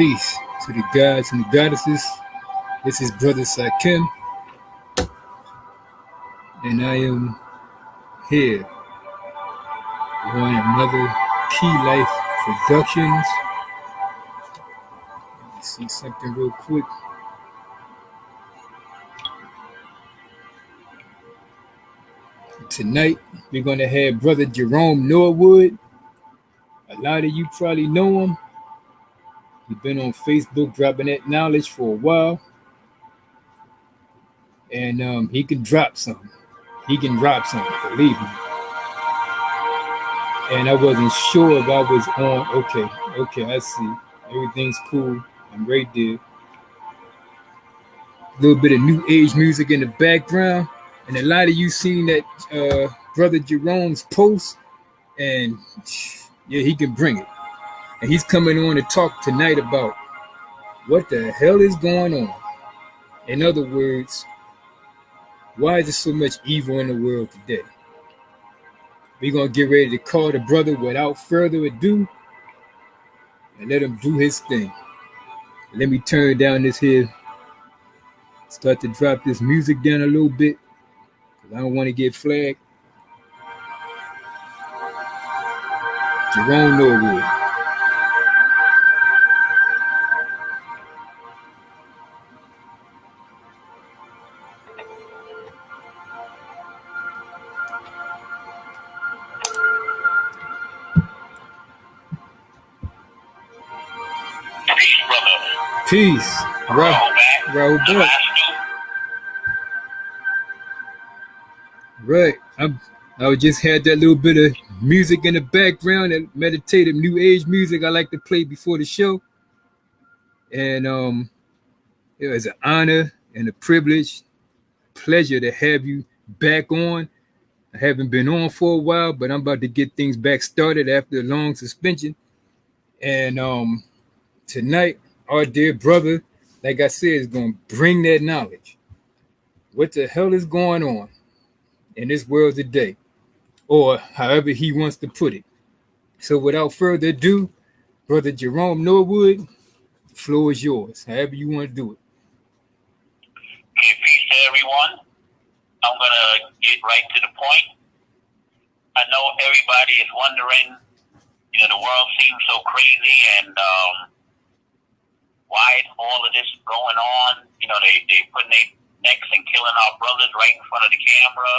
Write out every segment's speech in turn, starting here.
Peace to the gods and the goddesses. This is Brother Sakim, and I am here on another Key Life Productions. Let me see something real quick. Tonight, we're going to have Brother Jerome Norwood. A lot of you probably know him. He's been on Facebook dropping that knowledge for a while. And he can drop something. He can drop something, believe me. And I wasn't sure if I was on. Okay, I see. Everything's cool. I'm right there. A little bit of new age music in the background. And a lot of you seen that Brother Jerome's post. And yeah, he can bring it. And he's coming on to talk tonight about what the hell is going on. In other words, why is there so much evil in the world today? We're going to get ready to call the brother without further ado and let him do his thing. Let me turn down this here. Start to drop this music down a little bit because I don't want to get flagged. Jerome Norwood. Peace. Rahul back. Right. I just had that little bit of music in the background, that meditative new age music I like to play before the show. And it was an honor and a privilege, pleasure to have you back on. I haven't been on for a while, but I'm about to get things back started after a long suspension. And tonight, our dear brother, like I said, is going to bring that knowledge. What the hell is going on in this world today? Or however he wants to put it. So without further ado, Brother Jerome Norwood, the floor is yours, however you want to do it. Okay, peace to everyone. I'm going to get right to the point. I know everybody is wondering, the world seems so crazy and why is all of this going on? They putting their necks and killing our brothers right in front of the camera.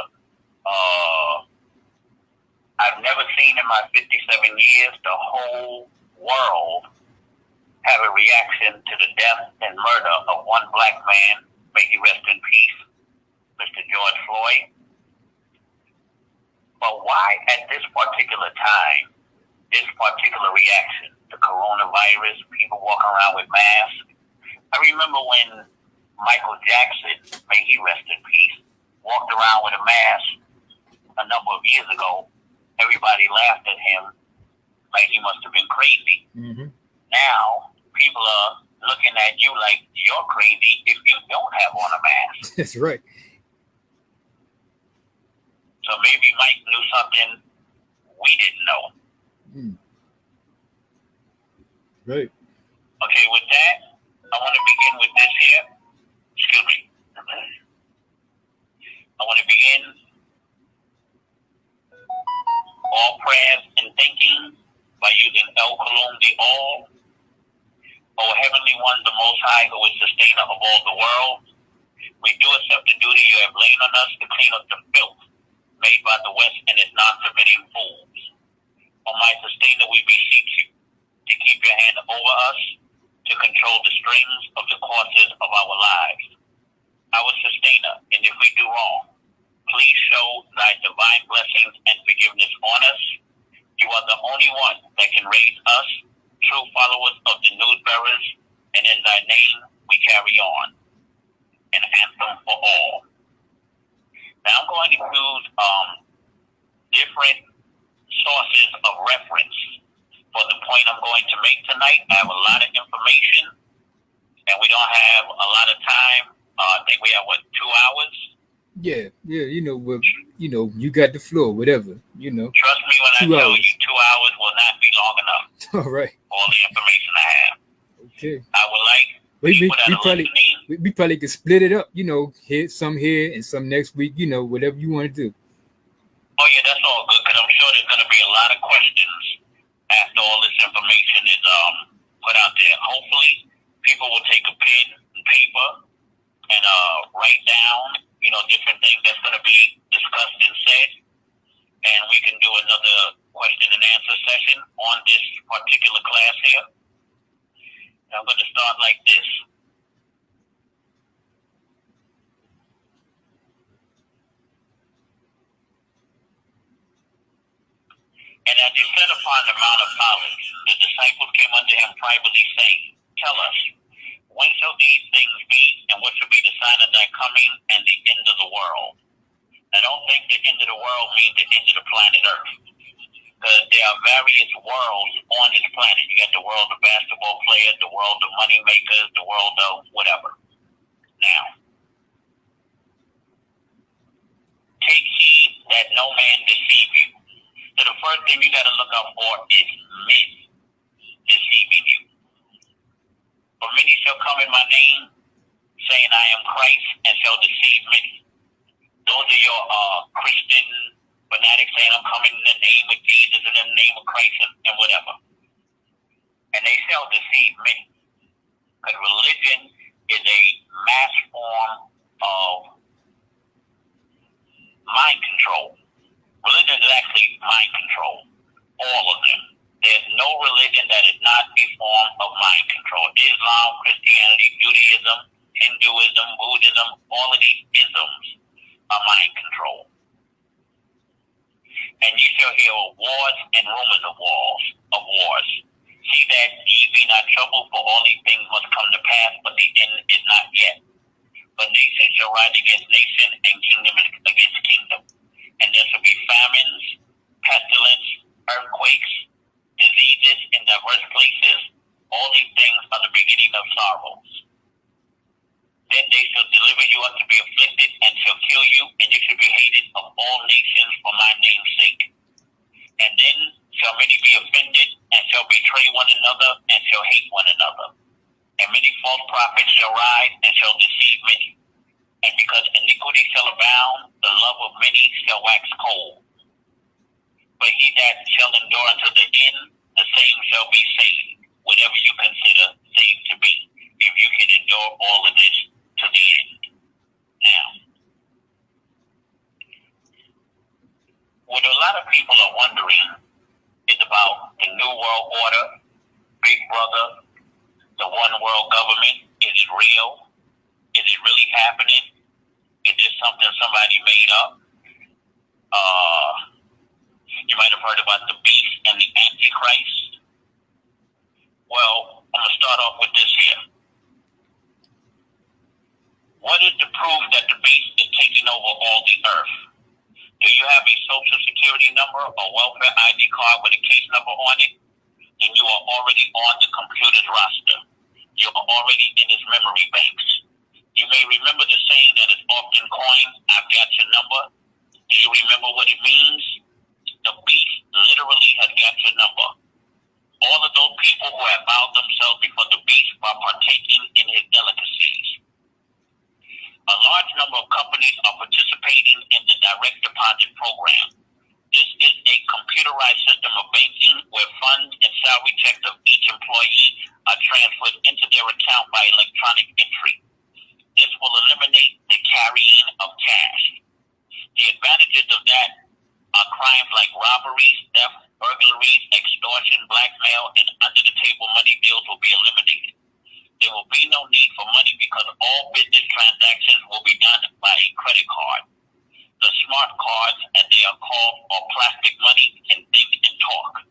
I've never seen in my 57 years the whole world have a reaction to the death and murder of one black man. May he rest in peace, Mr. George Floyd. But why at this particular time, this particular reaction? The coronavirus, people walking around with masks. I remember when Michael Jackson, may he rest in peace, walked around with a mask a number of years ago. Everybody laughed at him like he must have been crazy. Mm-hmm. Now, people are looking at you like you're crazy if you don't have on a mask. That's right. So maybe Mike knew something we didn't know. Mm. Right. Okay, with that, I want to begin with this here. Excuse me. I want to begin all prayers and thinking by using El Kolum the All. O Heavenly One, the Most High, who is sustainer of all the world, we do accept the duty you have laid on us to clean up the filth made by the West and its non-submitting fools. O my sustainer, we beseech you to keep your hand over us, to control the strings of the courses of our lives. Our sustainer, and if we do wrong, please show thy divine blessings and forgiveness on us. You are the only one that can raise us, true followers of the news bearers, and in thy name we carry on. An anthem for all. Now I'm going to use different sources of reference for the point I'm going to make tonight. I have a lot of information, and we don't have a lot of time. I think we have, 2 hours? Yeah, you got the floor, whatever, Trust me when I tell you 2 hours will not be long enough. All right. All the information I have. Okay. I would like We people that we are probably listening. we probably could split it up. You know, some here and some next week. You know, whatever you want to do. Oh yeah, that's all good because I'm sure there's going to be a lot of questions after all this information is put out there. Hopefully, people will take a pen and paper and write down, different things that's going to be discussed and said, and we can do another question and answer session on this particular class here. I'm going to start like this. And as he sat upon the Mount of Olives, the disciples came unto him privately, saying, Tell us, when shall these things be, and what shall be the sign of thy coming and the end of the world? I don't think the end of the world means the end of the planet Earth, because there are various worlds on this planet. You got the world of basketball players, the world of money makers, the world of whatever. Now, take heed that no man deceive you. So the first thing you got to look out for is men deceiving you. For many shall come in my name, saying, I am Christ, and shall deceive many. Those are your Christian fanatics saying, I'm coming in the name of Jesus, in the name of Christ, and whatever. And they shall deceive many. Because religion is a mass form of mind control. Religion is actually mind control. All of them. There's no religion that is not a form of mind control. Islam, Christianity, Judaism, Hinduism, Buddhism, all of these isms are mind control. And you shall hear of wars and rumors of wars. See that ye be not troubled, for all these things must come to pass, but the end is not yet. But nation shall rise against nation, and kingdom against kingdom. And there shall be famines, pestilence, earthquakes, diseases in diverse places. All these things are the beginning of sorrows. Then they shall deliver you up to be afflicted, and shall kill you, and you shall be hated of all nations for my name's sake. And then shall many be offended, and shall betray one another, and shall hate one another. And many false prophets shall rise, and shall deceive many. And because iniquity shall abound, the love of many shall wax cold. But he that shall endure unto the end, the same shall be saved, whatever you consider saved to be, if you can endure all of this to the end. Now, what a lot of people are wondering is about the New World Order, Big Brother, the one world government. Is it real? Is it really happening? Is this something somebody made up? You might have heard about the beast and the Antichrist. Well, I'm going to start off with this here. What is the proof that the beast is taking over all the earth? Do you have a social security number or welfare ID card with a case number on it? Then you are already on the computer's roster. You're already in his memory banks. You may remember the saying that is often coined, I've got your number. Do you remember what it means? The beast literally has got your number. All of those people who have bowed themselves before the beast by partaking in his delicacies. A large number of companies are participating in the direct deposit program. This is a computerized system of banking where funds and salary checks of each employee are transferred into their account by electronic entry. This will eliminate the carrying of cash. The advantages of that are crimes like robberies, theft, burglaries, extortion, blackmail, and under-the-table money deals will be eliminated. There will be no need for money because all business transactions will be done by a credit card. The smart cards, as they are called, are plastic money, can think and talk.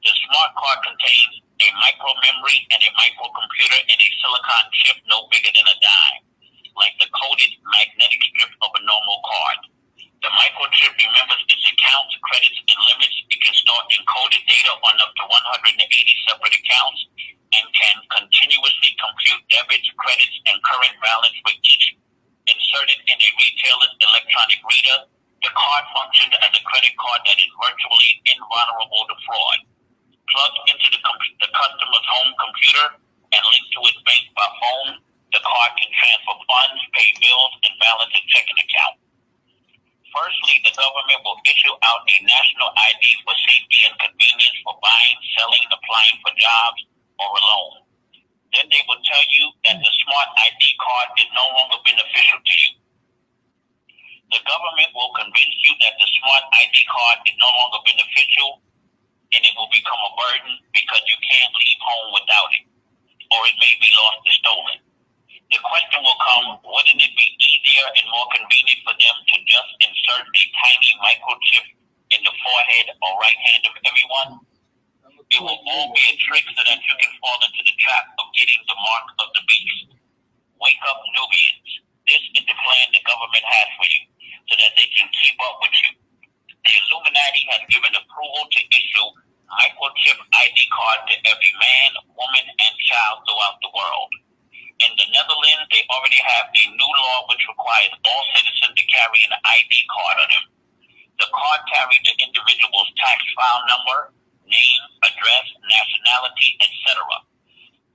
The smart card contains a micro memory and a microcomputer and a silicon chip no bigger than a dime, like the coded magnetic strip of a normal card. The microchip remembers its accounts, credits, and limits. It can store encoded data on up to 180 separate accounts and can continuously compute debits, credits, and current balance for each. Inserted in a retailer's electronic reader, the card functions as a credit card that is virtually invulnerable to fraud. Plugged into the customer's home computer, and linked to its bank by phone, the card can transfer funds, pay bills, and balance a checking account. Firstly, the government will issue out a national ID for safety and convenience for buying, selling, applying for jobs, or a loan. Then they will tell you that the smart ID card is no longer beneficial to you. The government will convince you that the smart ID card is no longer beneficial and it will become a burden because you can't leave home without it, or it may be lost or stolen. The question will come, wouldn't it be easier and more convenient for them to just insert a tiny microchip in the forehead or right hand of everyone? It will all be a trick so that you can fall into the trap of getting the mark of the beast. Wake up, Nubians. This is the plan the government has for you so that they can keep up with you. The Illuminati has given approval to issue microchip ID card to every man, woman, and child throughout the world. In the Netherlands, they already have a new law which requires all citizens to carry an ID card on them. The card carries the individual's tax file number, name, address, nationality, etc.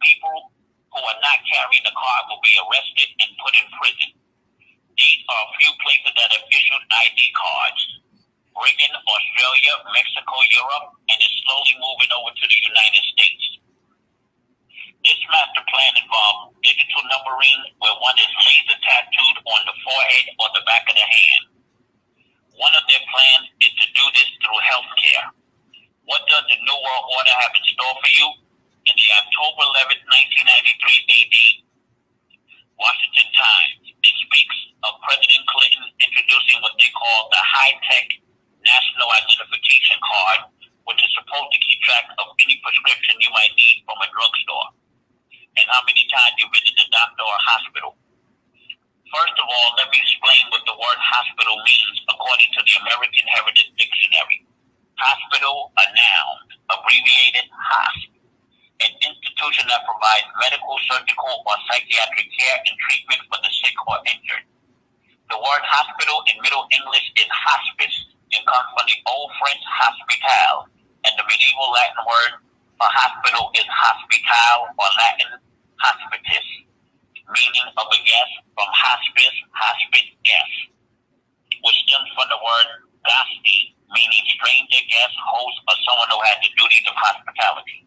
People who are not carrying the card will be arrested and put in prison. These are a few places that have issued ID cards: Britain, Australia, Mexico, Europe, and is slowly moving over to the United States. This master plan involves digital numbering where one is laser tattooed on the forehead or the back of the hand. One of their plans is to do this through healthcare. What does the New World Order have in store for you? In the October 11, 1993 AD Washington Times, it speaks of President Clinton introducing what they call the high-tech National Identification Card, which is supposed to keep track of any prescription you might need from a drugstore and how many times you visit the doctor or hospital. First of all, let me explain what the word hospital means according to the American Heritage Dictionary. Hospital, a noun, abbreviated HOSP, an institution that provides medical, surgical, or psychiatric care and treatment for the sick or injured. The word hospital in Middle English is hospice and comes from the Old French hospital, and the medieval Latin word for hospital is hospital, or Latin hospitis, meaning of a guest, from hospice, hospice guest, which stems from the word gasti, meaning stranger, guest, host, or someone who has the duties of hospitality.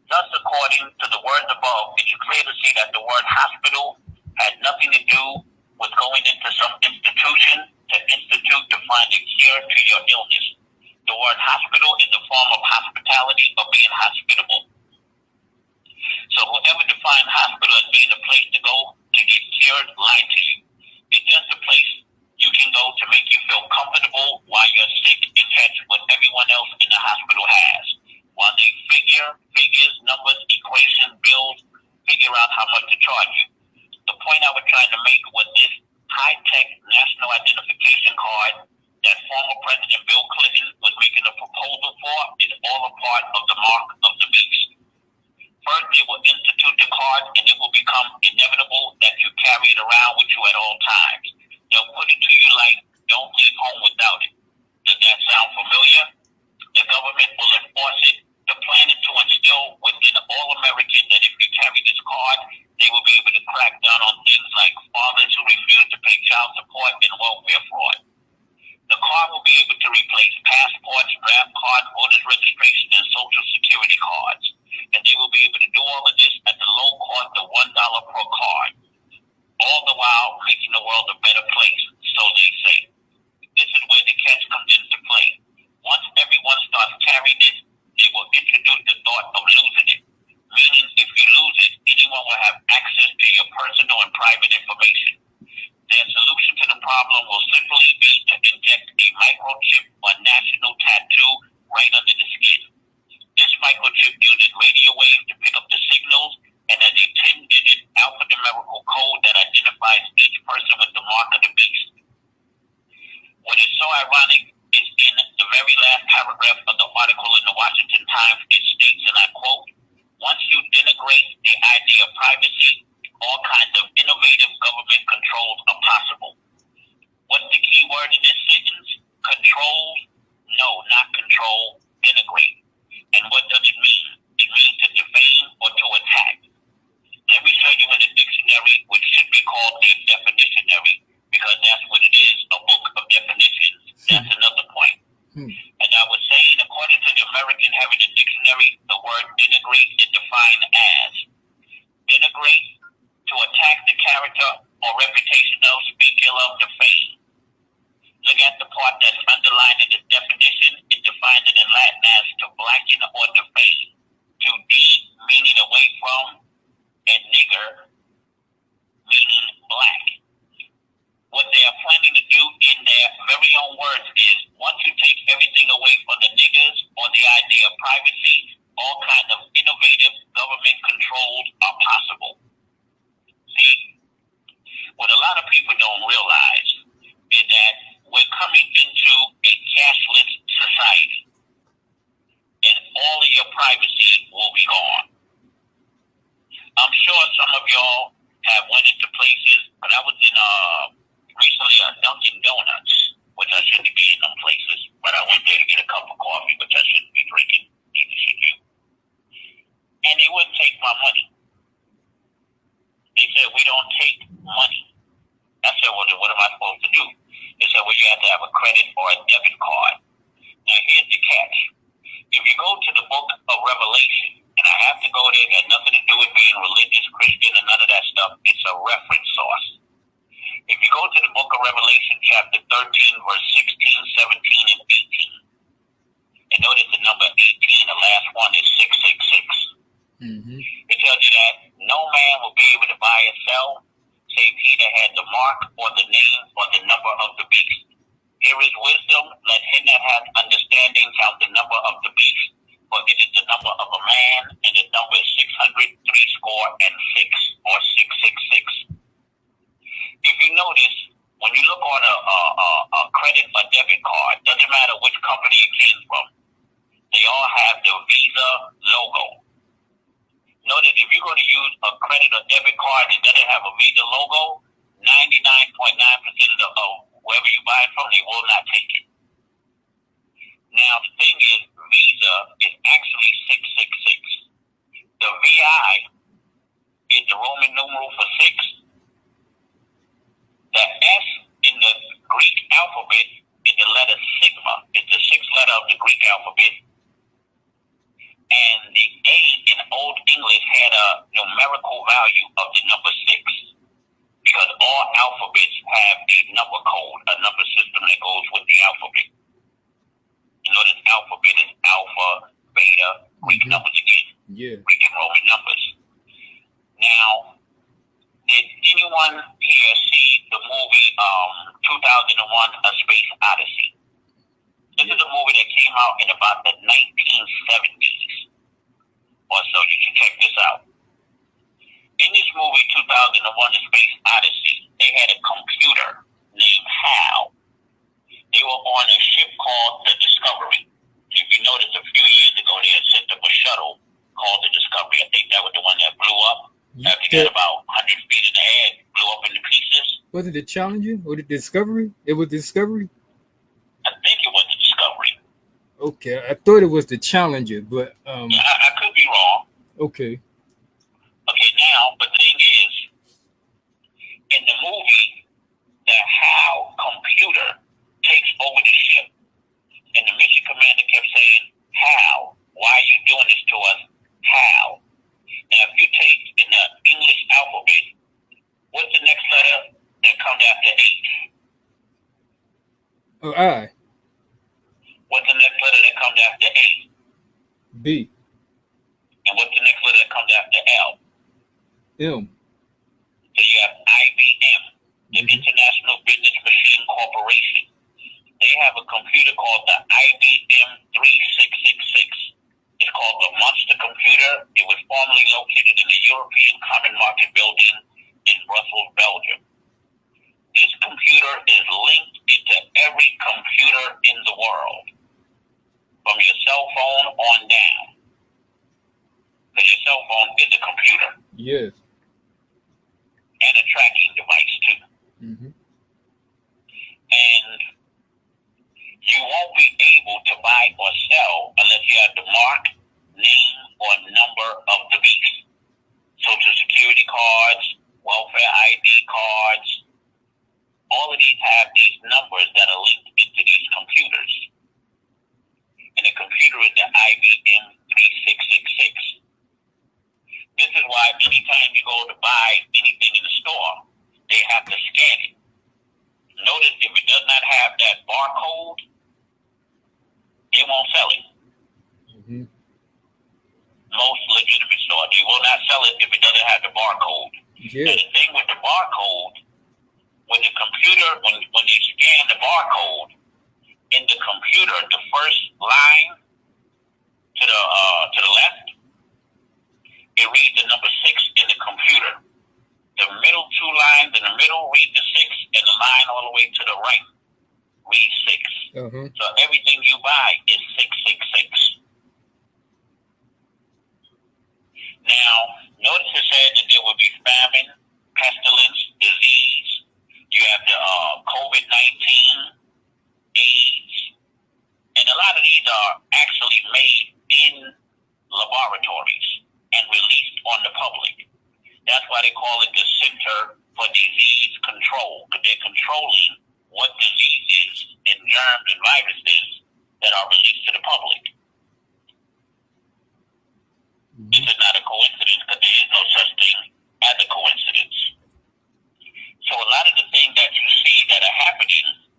Thus, according to the words above, it is clear to see that the word hospital had nothing to do with going into some institution to institute to find a cure to your illness. The word hospital is a form of hospitality or being hospitable. So whoever defined hospital as being a place to go to get cured lied to you. It's just a place you can go to make you feel comfortable while you're sick and catch what everyone else in the hospital has. While they figures, numbers, equations, bills, figure out how much to charge you. The point I was trying to make was this high-tech national identification card that former President Bill Clinton was making a proposal for is all a part of the mark of the beast. First, they will institute the card, and it will become inevitable that you carry it around with you at all times. They'll put it to you like, don't leave home without it. Does that sound familiar? The government will enforce it. The plan is to instill within all Americans that if you carry this card, they will be able to crack down on things like fathers who refuse to pay child support and welfare fraud. The card will be able to replace passports, draft cards, voters registration, and social security cards. And they will be able to do all of this at the low cost of $1 per card, all the while making the world a better place, so they say. This is where the catch comes into play. Once everyone starts carrying it, they will introduce the thought of losing it, meaning if you lose it, anyone will have access to your personal and private information. Their solution to the problem will simply be to inject a microchip or national tattoo right under the skin. This microchip uses radio waves to pick up the signals and has a 10-digit alphanumerical code that identifies each person with the mark of the beast. What is so ironic is in the very last paragraph of the article in the Washington Times, it states, and I quote, once you denigrate the idea of privacy, all kinds of innovative government controls are possible. What's the key word in this sentence? Control? No, not control, denigrate. And what does it mean? It means to defame or to attack. Look at the part that's underlined in its definition. It defines it in Latin as to blacken or defame. To de, meaning away from, and nigger, meaning black. What they are planning to do in their very own words is, once you take everything away from the niggers or the idea of privacy, all kinds of innovative government controls are possible. See, what a lot of people don't realize is that we're coming into a cashless society, and all of your privacy will be gone. I'm sure some of y'all have went into places, but I was in recently Dunkin' Donuts, which I shouldn't be in them places, but I went there to get a cup of coffee, which I shouldn't be drinking, neither should you. And they wouldn't take my money. They said, we don't take money. I said, well, then what am I supposed to do? They said, well, you have to have a credit or a debit card. Now, here's the catch. If you go to the book of Revelation, and I have to go there, it got nothing to do with being religious, Christian, and none of that stuff. It's a reference source. If you go to the book of Revelation, chapter 13, verse 16, 17, and 18, and notice the number 18, the last one is 666. Mm-hmm. It tells you that no man will be able to buy or sell, save he that had the mark or the name or the number of the beast. Here is wisdom. Let him that hath understanding count the number of the beast, for it is the number of a man, and the number is 666, or 666. If you notice, when you look on a credit or debit card, doesn't matter which company it came from, they all have the Visa logo. Notice if you're going to use a credit or debit card that doesn't have a Visa logo, 99.9% of wherever you buy it from, they will not take it. Now, the thing is, Visa is actually 666. The VI is the Roman numeral for 6. The S in the Greek alphabet is the letter sigma. It's the 6th letter of the Greek alphabet. And the A in Old English had a numerical value of the number 6. Because all alphabets have a number code, a number system that goes with the alphabet. You notice alphabet is alpha, beta, Greek numbers again. Yeah. Greek and Roman numbers. Now, did anyone here see the movie 2001: A Space Odyssey? This is a movie that came out in about the 1970s or so. You should check this out. In this movie, 2001: A Space Odyssey, they had a computer named Hal. They were on a ship called the Discovery. If you notice, a few years ago, they had sent up a shuttle called the Discovery. I think that was the one that blew up. After it got about 100 feet in the air, it blew up into pieces. Was it the Challenger or the Discovery? It was the Discovery? I think it was the Discovery. Okay, I thought it was the Challenger, but I could be wrong. Okay. Okay, now, but the thing is, in the movie, the HAL computer takes over the ship, and the mission commander kept saying, HAL, why are you doing this to us? HAL. Now, if you take in the English alphabet, what's the next letter that comes after H? Oh, I. What's the next letter that comes after A? B. And what's the next letter that comes after L? M. So you have IBM, the International Business Machine Corporation. They have a computer called the IBM 3666. It's called the Monster Computer. It was formerly located in the European Common Market Building in Brussels, Belgium. This computer is linked into every computer in the world, from your cell phone on down. Because your cell phone is a computer. Yes. And a tracking device, too. Mm-hmm. And you won't be able to buy or sell unless you have the mark, name, or number of the beast. Social security cards, welfare ID cards, all of these have these numbers that are linked into these computers. And the computer is the IBM 3666. This is why anytime you go to buy anything in the store, they have to scan it. Notice if it does not have have that barcode, they won't sell it. Mm-hmm. Most legitimate stores, they will not sell it if it doesn't have the barcode. Yeah. And the thing with the barcode, when the computer, when they scan the barcode in the computer, the first line to the left, it reads the number 6 in the computer. The middle 2 lines in the middle read the 6, and the line all the way to the right reads 6. Uh-huh. So everything you buy is 666. Now, notice it said that there will be famine, pestilence, disease. You have the COVID-19, AIDS, and a lot of these are actually made in laboratories and released on the public. That's why they call it the Center for Disease Control, because they're controlling what diseases and germs and viruses that are released to the public. This is not a coincidence, because there is no such thing as a coincidence. So a lot of the things that you see that are happening,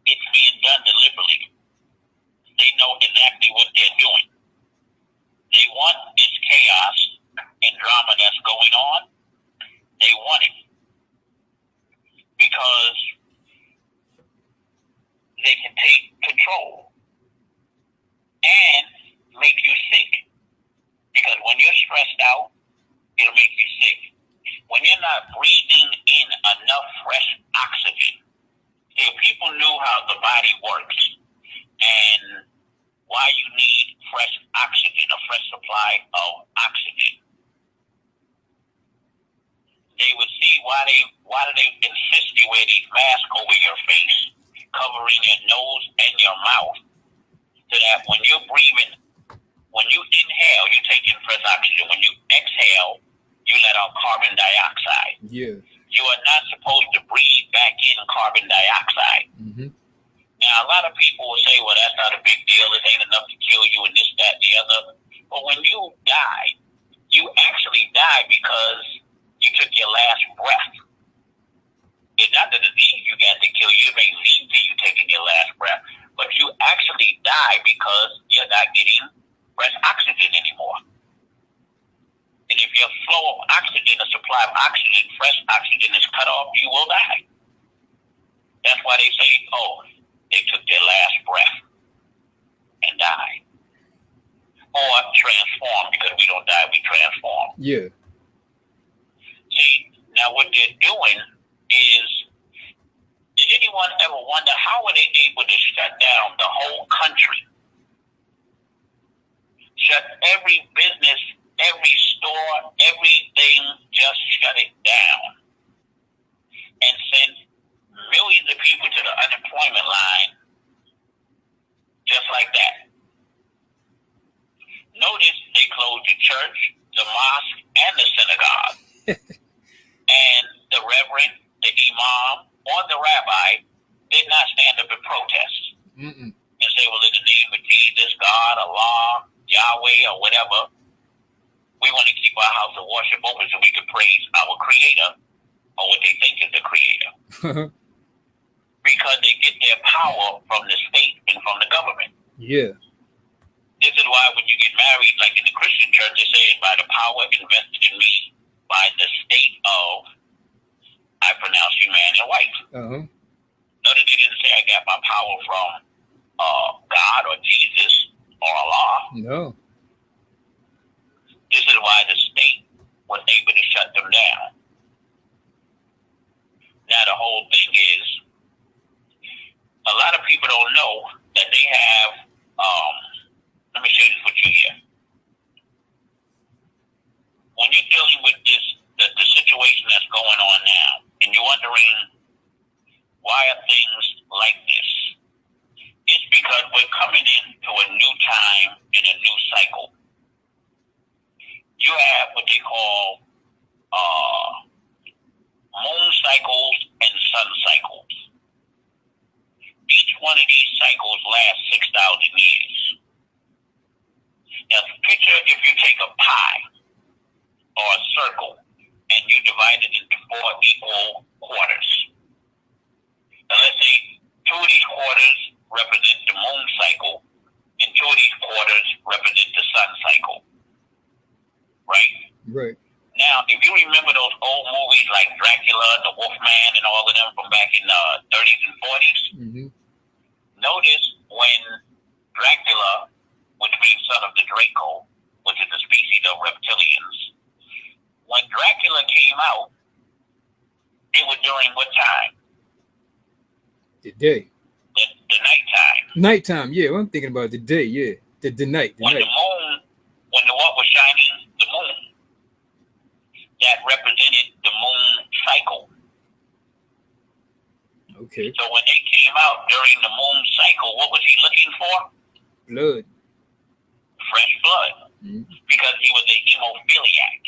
it's being done deliberately. They know exactly what they're doing. They want this chaos and drama that's going on. They want it because they can take control and make you sick. Because when you're stressed out, it'll make you sick. When you're not breathing in enough fresh oxygen, if people knew how the body works and why you need fresh oxygen, a fresh supply of oxygen, they would see why do they insist you wear these masks over your face, covering your nose and your mouth, so that when you're breathing, when you inhale, you take in fresh oxygen. When you exhale, you let out carbon dioxide. Yeah. You are not supposed to breathe back in carbon dioxide. Mm-hmm. Now, a lot of people will say, well, that's not a big deal. It ain't enough to kill you and this, that, and the other. But when you die, you actually die because you took your last breath. It's not the disease you got to kill you. It may seem to you taking your last breath. But you actually die because you're not getting fresh oxygen anymore. And if your flow of oxygen, the supply of oxygen, fresh oxygen is cut off, you will die. That's why they say, oh, they took their last breath and died. Or transformed, because we don't die, we transform. Yeah. See, now what they're doing is, did anyone ever wonder how were they able to shut down the whole country? Shut every business, every store, everything, just shut it down. And send millions of people to the unemployment line just like that. Notice they closed the church, the mosque, and the synagogue. And the reverend, the imam, or the rabbi did not stand up and protest. Mm-mm. And say, well, in the name of Jesus, God, Allah, Yahweh, or whatever, we want to keep our house of worship open so we can praise our creator, or what they think is the creator. Because they get their power from the state and from the government. Yeah. This is why when you get married, like in the Christian church, they say, by the power invested in me by the state of, I pronounce you man and wife. Uh-huh. Notice they didn't say I got my power from God or Jesus or Allah. No. This is why the state was able to shut them down. Now the whole thing is, a lot of people don't know that they have, let me share this with you here. When you're dealing with this, the situation that's going on now, and you're wondering why are things like this, it's because we're coming into a new time and a new cycle. You have what they call moon cycles and sun cycles. Each one of these cycles lasts 6,000 years. Now, picture if you take a pie or a circle and you divide it into 4 equal quarters. Now, let's say 2 of back in the 30s and 40s. Mm-hmm. Notice when Dracula, which means son of the Draco, which is a species of reptilians, when Dracula came out, it was during what time? The day. The nighttime. Nighttime, yeah. Well, I'm thinking about the day, yeah. The night. When the moon, when the what was shining, the moon, that represented the moon cycle. Okay. So when they came out during the moon cycle, what was he looking for? Blood. Fresh blood. Mm-hmm. Because he was a hemophiliac.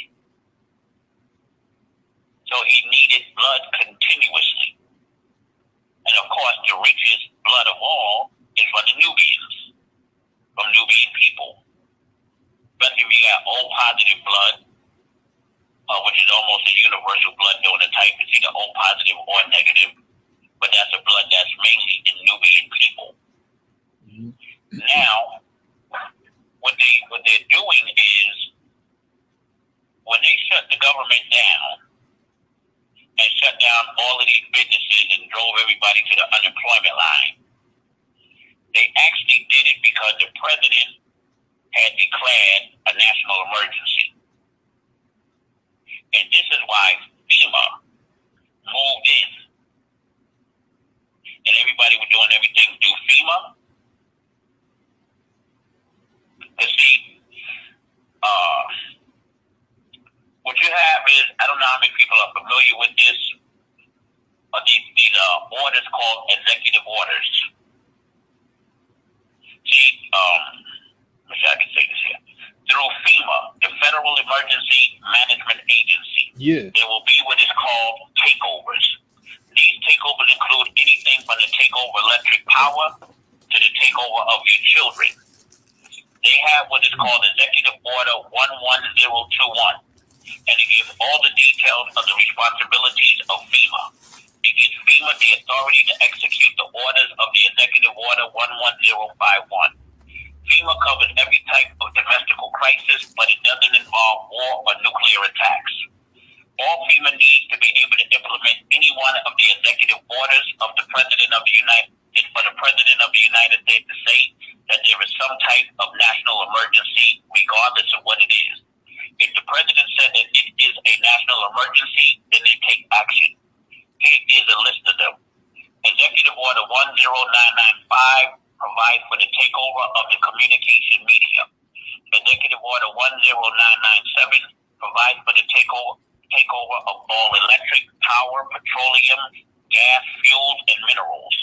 So he needed blood continuously. And of course, the richest blood of all is from the Nubians, from Nubian people. Especially if you got O positive blood, which is almost a universal blood donor type. It's either O positive or negative, but that's a blood that's mainly in Nubian people. Mm-hmm. Now, what they're doing is, when they shut the government down and shut down all of these businesses and drove everybody to the unemployment line, they actually did it because the president had declared a national emergency. And this is why FEMA moved in. And everybody was doing everything through FEMA. Because see, what you have is, I don't know how many people are familiar with this, these orders called executive orders. See, wish I could say this here. Through FEMA, the Federal Emergency Management Agency, there will be what is called takeovers. These takeovers include anything from the takeover of electric power to the takeover of your children. They have what is called Executive Order 11021. And it gives all the details of the responsibilities of FEMA. It gives FEMA the authority to execute the orders of the Executive Order 11051. FEMA covers every type of domestic crisis, but it doesn't involve war or nuclear attacks. All FEMA needs to be able to implement any one of the executive orders of the President of the United States for the President of the United States to say that there is some type of national emergency, regardless of what it is. If the president said that it is a national emergency, then they take action. Here is a list of them. Executive Order 10995 provides for the takeover of the communication media. Executive Order 10997 provides for the takeover of all electric, power, petroleum, gas, fuels, and minerals.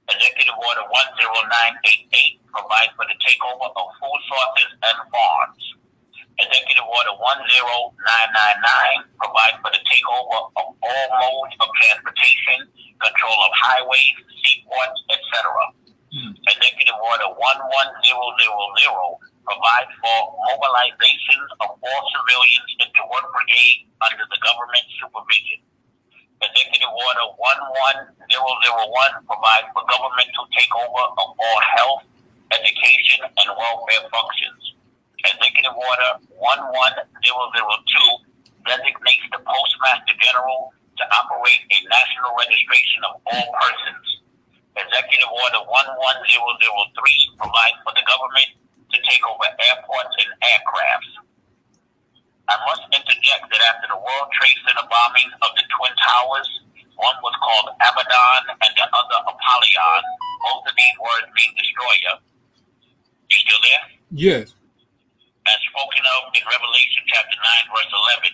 Executive Order 10988 provides for the takeover of food sources and farms. Executive Order 10999 provides for the takeover of all modes of transportation, control of highways, seaports, etc. Executive Order 11000 provides for mobilization of all civilians into work brigade under the government supervision. Executive Order 11001 provides for government to take over of all health, education, and welfare functions. Executive Order 11002 designates the Postmaster General to operate a national registration of all persons. Executive Order 11003 provides for the government to take over airports and aircrafts. I must interject that after the World Trade Center bombing of the Twin Towers, one was called Abaddon and the other Apollyon. Both of these words mean destroyer. You still there? Yes. As spoken of in Revelation chapter 9, verse 11.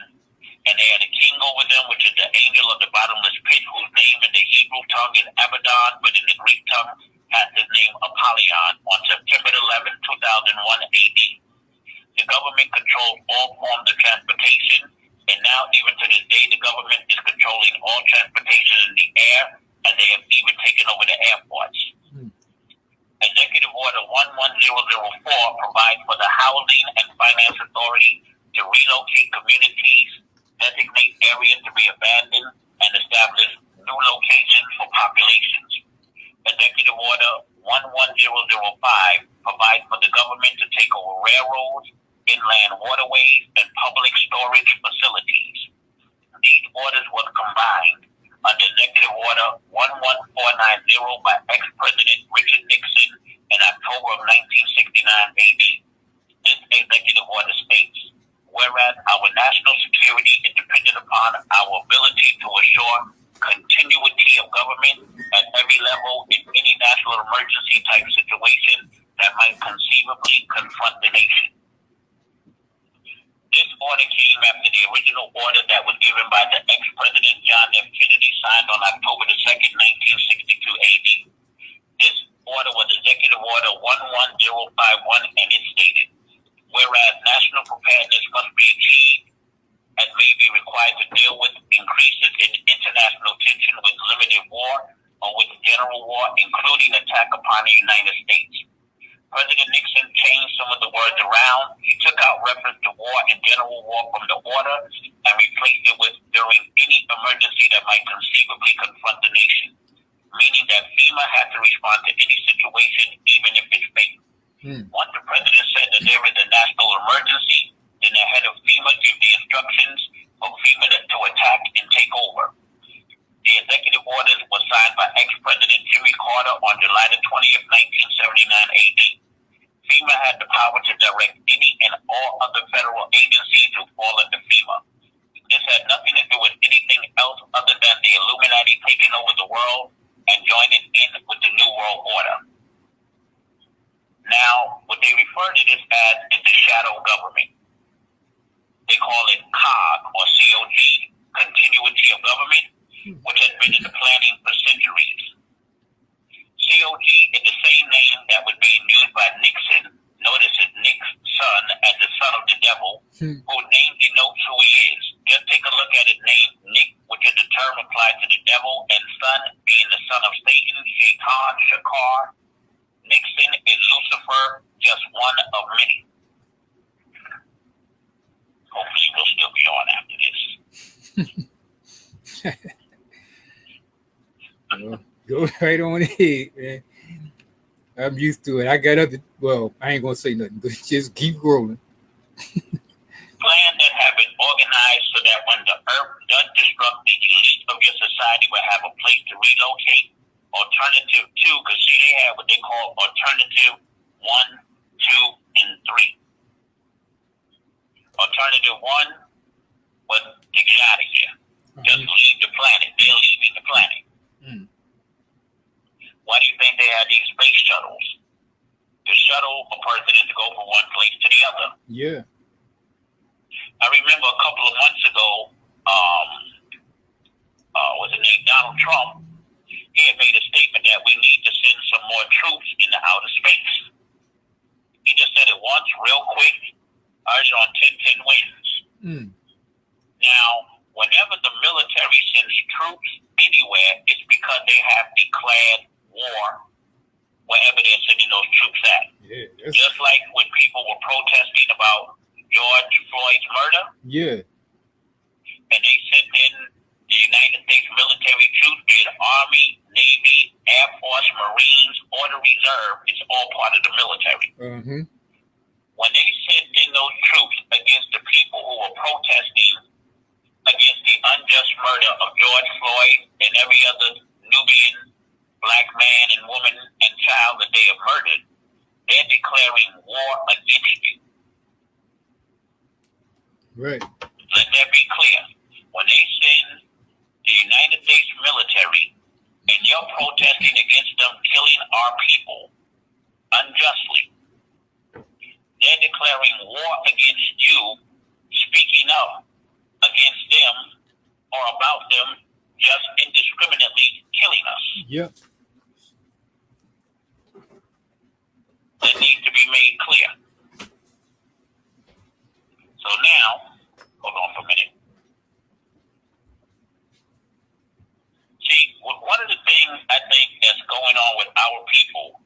And they had a king over them, which is the angel of the bottomless pit, whose name in the Hebrew tongue is Abaddon, but in the Greek tongue has his name Apollyon, on September 11, 2001 AD. The government controls all forms of transportation, and now even to this day, the government is controlling all transportation in the air, and they have even taken over the airports. Executive Order 11004 provides for the Housing and Finance Authority to relocate communities, designate areas to be abandoned, and establish new locations for populations. Executive Order 11005 provides for the government to take over railroads, inland waterways, and public storage facilities. These orders were combined under Executive by ex-President Richard Nixon in October of 1969 AD. This executive order states, whereas our national security is dependent upon our ability to assure continuity of government at every level in any national emergency type situation that might conceivably confront the nation. This order came after the original order that was given by the ex-President John F. Kennedy, signed on October the 2nd, 1962 AD. This order was Executive Order 11051, and it stated, whereas national preparedness must be achieved and may be required to deal with increases in international tension with limited war or with general war, including attack upon the United States. President Nixon changed some of the words around. He took out reference to war and general war from the order and replaced it with during any emergency that might conceivably confront the nation, meaning that FEMA had to respond to any situation, even if it's fake. Once the president said that there is a national emergency, then the head of FEMA gave the instructions for FEMA to attack and take over. The executive orders were signed by ex-President Jimmy Carter on July the 20th, 1979 AD. FEMA had the power to direct any and all other federal agencies to fall under FEMA. This had nothing to do with anything else other than the Illuminati taking over the world and joining in with the New World Order. Now, what they refer to this as is the shadow government. They call it COG, or COG, continuity of government, which has been in the planning for centuries. COG is the same name that was being used by Nixon, notice it's Nick's son, as the son of the devil, whose name denotes who he is. Just take a look at his name, Nick, which is the term applied to the devil, and son being the son of Satan, Shaitan, Shakar. Nixon is Lucifer, just one of many. Hopefully we'll still be on after this. Go right on ahead, man. I'm used to it. I got other, well, I ain't gonna say nothing, but just keep rolling. Plans that have been organized so that when the earth does destruct, the elite of your society will have a place to relocate. Alternative 2, because see, they have what they call alternative 1, 2, and 3. Alternative 1 was to get out of here. Just leave the planet. They're leaving the planet. Why do you think they had these space shuttles? To shuttle a person to go from one place to the other. Yeah. I remember a couple of months ago, what's his name, Donald Trump, he had made a statement that we need to send some more troops into outer space. He just said it once, real quick, urged on 10-10 wins. Now, whenever the military sends troops anywhere, it's because they have declared war wherever they're sending those troops at. Yeah, just like when people were protesting about George Floyd's murder. Yeah. And they sent in the United States military troops, be it Army, Navy, Air Force, Marines, or the Reserve. It's all part of the military. When they sent in those troops against the people who were protesting against the unjust murder of George Floyd and every other Nubian black man and woman and child that they have murdered, they're declaring war against you. Right. Let that be clear. When they send the United States military and you're protesting against them killing our people unjustly, they're declaring war against you, speaking up against them or about them just indiscriminately killing us. Yep. That needs to be made clear. So now, hold on for a minute. See, one of the things I think that's going on with our people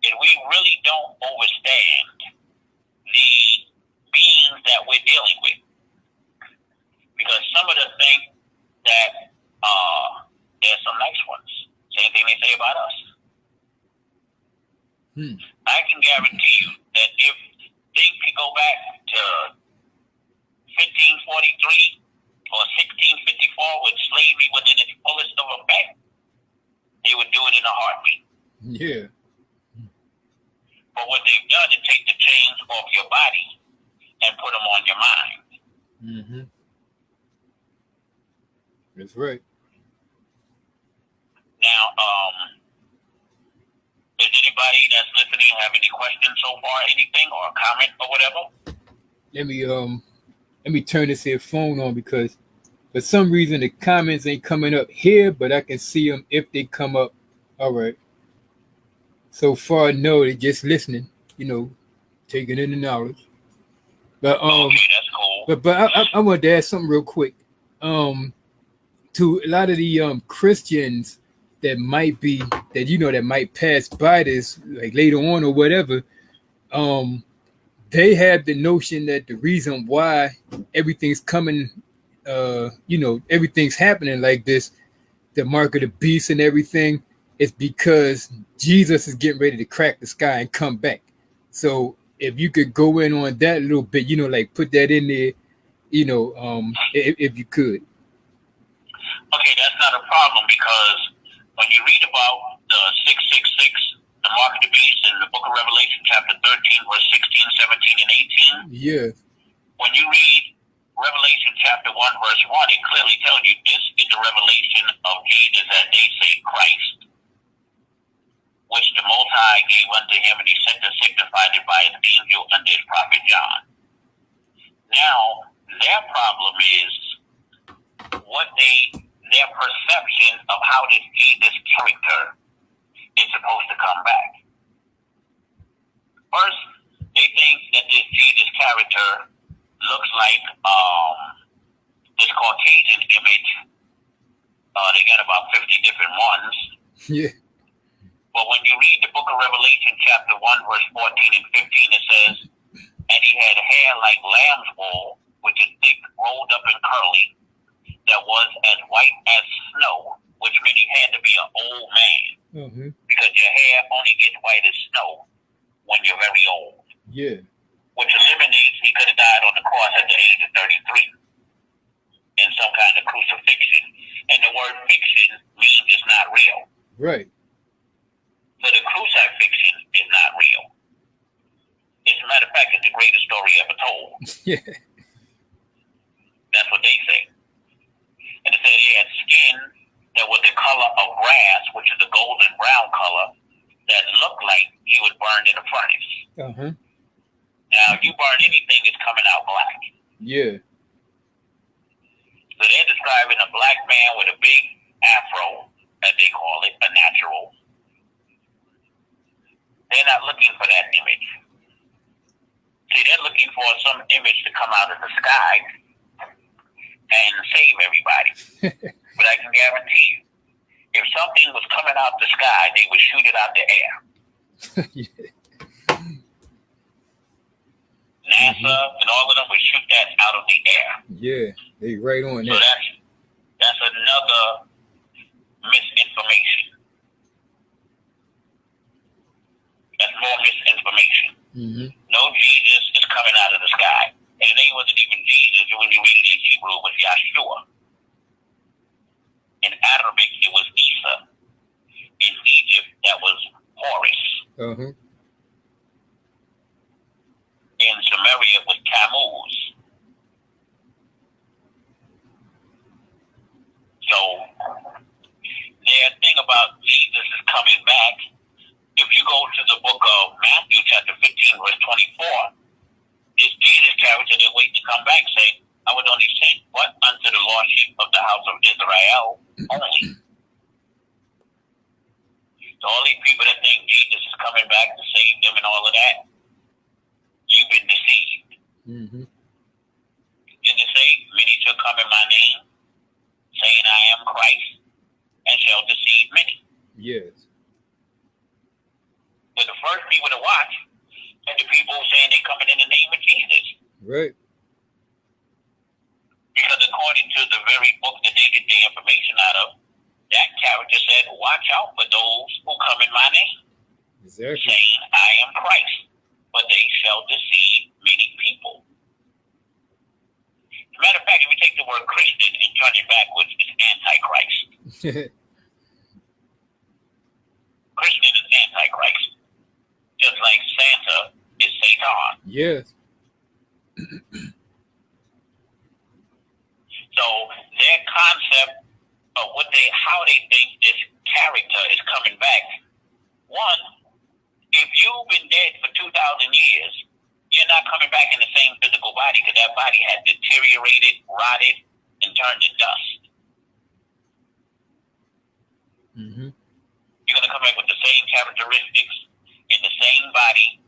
is we really don't understand the beings that we're dealing with. Because some of them think that there's some nice ones. Same thing they say about us. I can guarantee you that if things could go back to 1543 or 1654 when slavery was in its fullest of effect, they would do it in a heartbeat. Yeah. But what they've done is take the chains off your body and put them on your mind. Mm-hmm. That's right. Now, does anybody that's listening have any questions so far, anything or a comment or whatever? Let me turn this here phone on because for some reason the comments ain't coming up here, but I can see them if they come up. All right. So far, no, they're just listening, taking in the knowledge. But Okay, that's cool. but I wanted to ask something real quick. To a lot of the Christians that might pass by this like later on or whatever, they have the notion that the reason why everything's coming, everything's happening like this, the mark of the beast and everything, is because Jesus is getting ready to crack the sky and come back. So if you could go in on that a little bit, like put that in there, if you could. Okay, that's not a problem because when you read about the 666, the mark of the beast in the book of Revelation, chapter 13, verse 16, 17, and 18. Yeah. When you read Revelation chapter 1, verse 1, it clearly tells you this is the revelation of Jesus, as they say, Christ, which the Most High gave unto him, and he sent and signified it by his angel unto his prophet John. Now, their problem is their perception of how this Jesus character is supposed to come back. First, they think that this Jesus character looks like this Caucasian image. They got about 50 different ones. Yeah. But when you read the book of Revelation, chapter 1, verse 14 and 15, it says, and he had hair like lamb's wool, which is thick, rolled up and curly, that was as white as snow, which meant he had to be an old man. Mm-hmm. Because your hair only gets white as snow when you're very old. Yeah. Which eliminates he could have died on the cross at the age of 33 in some kind of crucifixion. And the word fiction means it's not real. Right. So the crucifixion is not real. As a matter of fact, it's the greatest story ever told. Yeah. That's what they say. And they say he had skin that was the color of grass, which is a golden brown color, that looked like he was burned in a furnace. Uh-huh. Now, if you burn anything, it's coming out black. Yeah. So they're describing a black man with a big afro, as they call it, a natural. They're not looking for that image. See, they're looking for some image to come out of the sky and save everybody. But I can guarantee you, if something was coming out the sky, they would shoot it out the air. Yeah. NASA and all of them would shoot that out of the air. Yeah, they right on So that. that's another misinformation. That's more misinformation. Mm-hmm. No Jesus is coming out of the sky. And the name wasn't even Jesus. When you read it in Hebrew, it was Yahshua. In Arabic, it was Isa. In Egypt, that was Horus. Uh-huh. In Samaria, it was Tammuz. So, the thing about Jesus is coming back, if you go to the book of Matthew, chapter 15, verse 24, this Jesus character that waiting to come back say, I was only sent, what? Unto the lost sheep of the house of Israel only. So all these people that think Jesus is coming back to save them and all of that, you've been deceived. Mm-hmm. Didn't it say, many shall come in my name, saying I am Christ, and shall deceive many. Yes. But the first people to watch are the people saying they're coming in the name of Jesus. Right. Because according to the very book that they get their information out of, that character said, watch out for those who come in my name. Exactly. Saying, I am Christ, but they shall deceive many people. As a matter of fact, if we take the word Christian and turn it backwards, it's Antichrist. Yes. So their concept of how they think this character is coming back. One, if you've been dead for 2,000 years, you're not coming back in the same physical body because that body has deteriorated, rotted, and turned to dust. Mm-hmm. You're going to come back with the same characteristics in the same body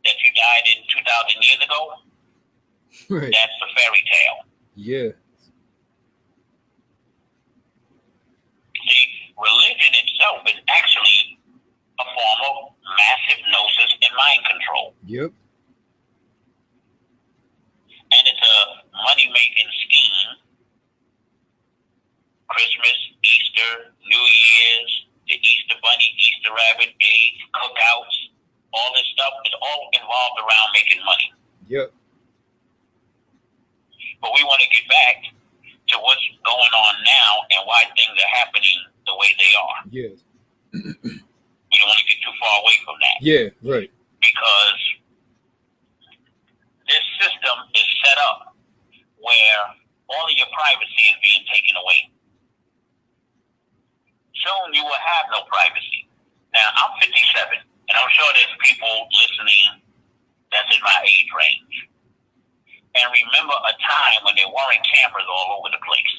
that you died in 2,000 years ago. Right. That's a fairy tale. Yeah. See, religion itself is actually a form of mass hypnosis and mind control. Yep. And it's a money-making scheme. Christmas, Easter, New Year's, the Easter Bunny, Easter Rabbit, eggs, cookouts, all this stuff is all involved around making money. Yep. But we want to get back to what's going on now and why things are happening the way they are. Yes. We don't want to get too far away from that. Yeah, right. Because this system is set up where all of your privacy is being taken away. Soon you will have no privacy. Now, I'm 57, and I'm sure there's people listening that's in my age range. And remember a time when there weren't cameras all over the place.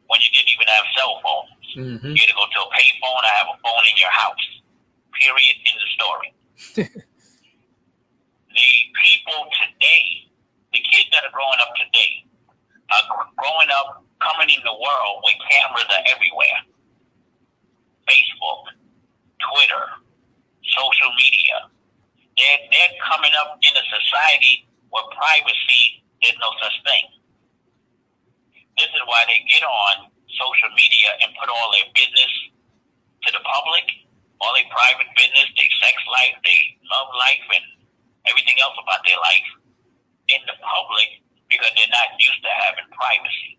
When you didn't even have cell phones. Mm-hmm. You had to go to a payphone or have a phone in your house. Period. In the story. The people today, the kids that are growing up today, are growing up, coming in the world where cameras are everywhere. Facebook, Twitter, social media. They're coming up in a society where privacy is no such thing. This is why they get on social media and put all their business to the public, all their private business, their sex life, their love life, and everything else about their life in the public because they're not used to having privacy.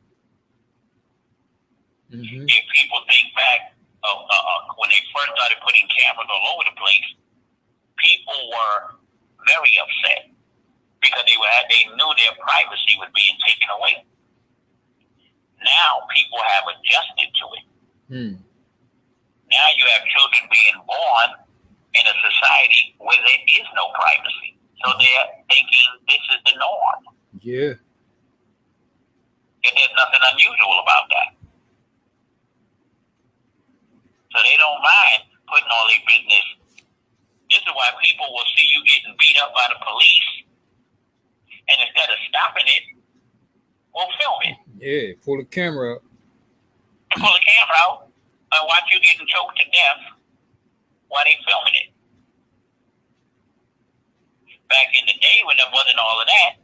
Mm-hmm. If people think back when they first started putting cameras all over the place, people were very upset because they knew their privacy was being taken away. Now people have adjusted to it. Now you have children being born in a society where there is no privacy. So they're thinking this is the norm. Yeah. And there's nothing unusual about that. So they don't mind putting all their business. This is why people will see you getting beat up by the police, and instead of stopping it, we'll film it. Yeah, pull the camera out. Pull the camera out and watch you getting choked to death while they filming it. Back in the day when there wasn't all of that,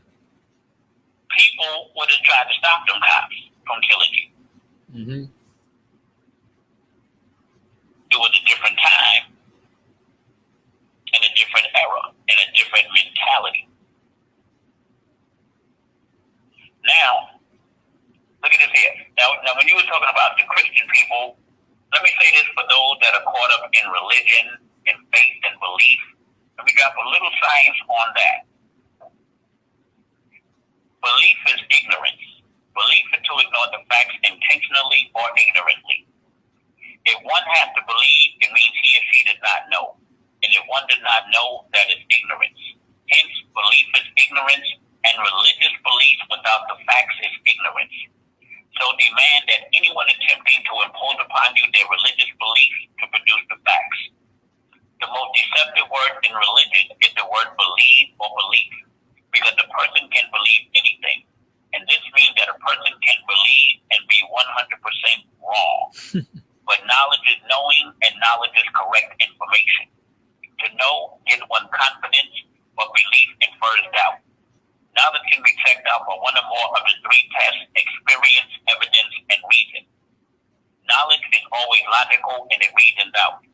people would have tried to stop them cops from killing you. Mm-hmm. It was a different time and a different era and a different mentality. Now, look at this here. Now, when you were talking about the Christian people, let me say this for those that are caught up in religion and faith and belief. Let me drop a little science on that. Belief is ignorance. Belief is to ignore the facts intentionally or ignorantly. If one has to believe, it means he or she does not know. And if one does not know, that is ignorance. Hence, belief is ignorance, and religious belief without the facts is ignorance. So demand that anyone attempting to impose upon you their religious beliefs to produce the facts. The most deceptive word in religion is the word believe or belief, because a person can believe anything. And this means that a person can believe and be 100% wrong. But knowledge is knowing, and knowledge is correct information. To know gives one confidence, but belief infers doubt. Knowledge can be checked out by one or more of the three tests: experience, evidence, and reason. Knowledge is always logical, and it reasons out.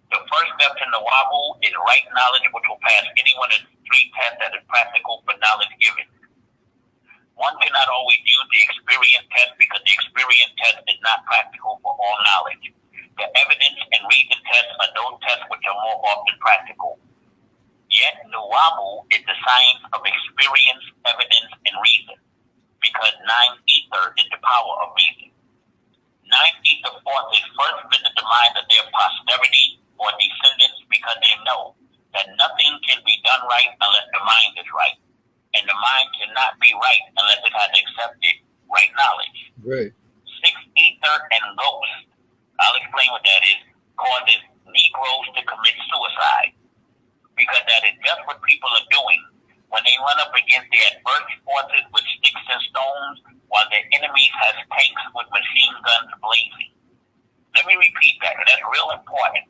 The first step to Nuwaubu is right knowledge, which will pass any one of the three tests that is practical for knowledge given. One cannot always use the experience test because the experience test is not practical for all knowledge. The evidence and reason tests are those tests which are more often practical. Nuwabu is the science of experience, evidence, and reason, because nine ether is the power of reason. Nine ether forces first visit the mind of their posterity or descendants because they know that nothing can be done right unless the mind is right. And the mind cannot be right unless it has accepted right knowledge. Right. Six ether and ghost, I'll explain what that is, causes Negroes to commit suicide. Because that is just what people are doing when they run up against the adverse forces with sticks and stones while their enemies has tanks with machine guns blazing. Let me repeat that, because that's real important.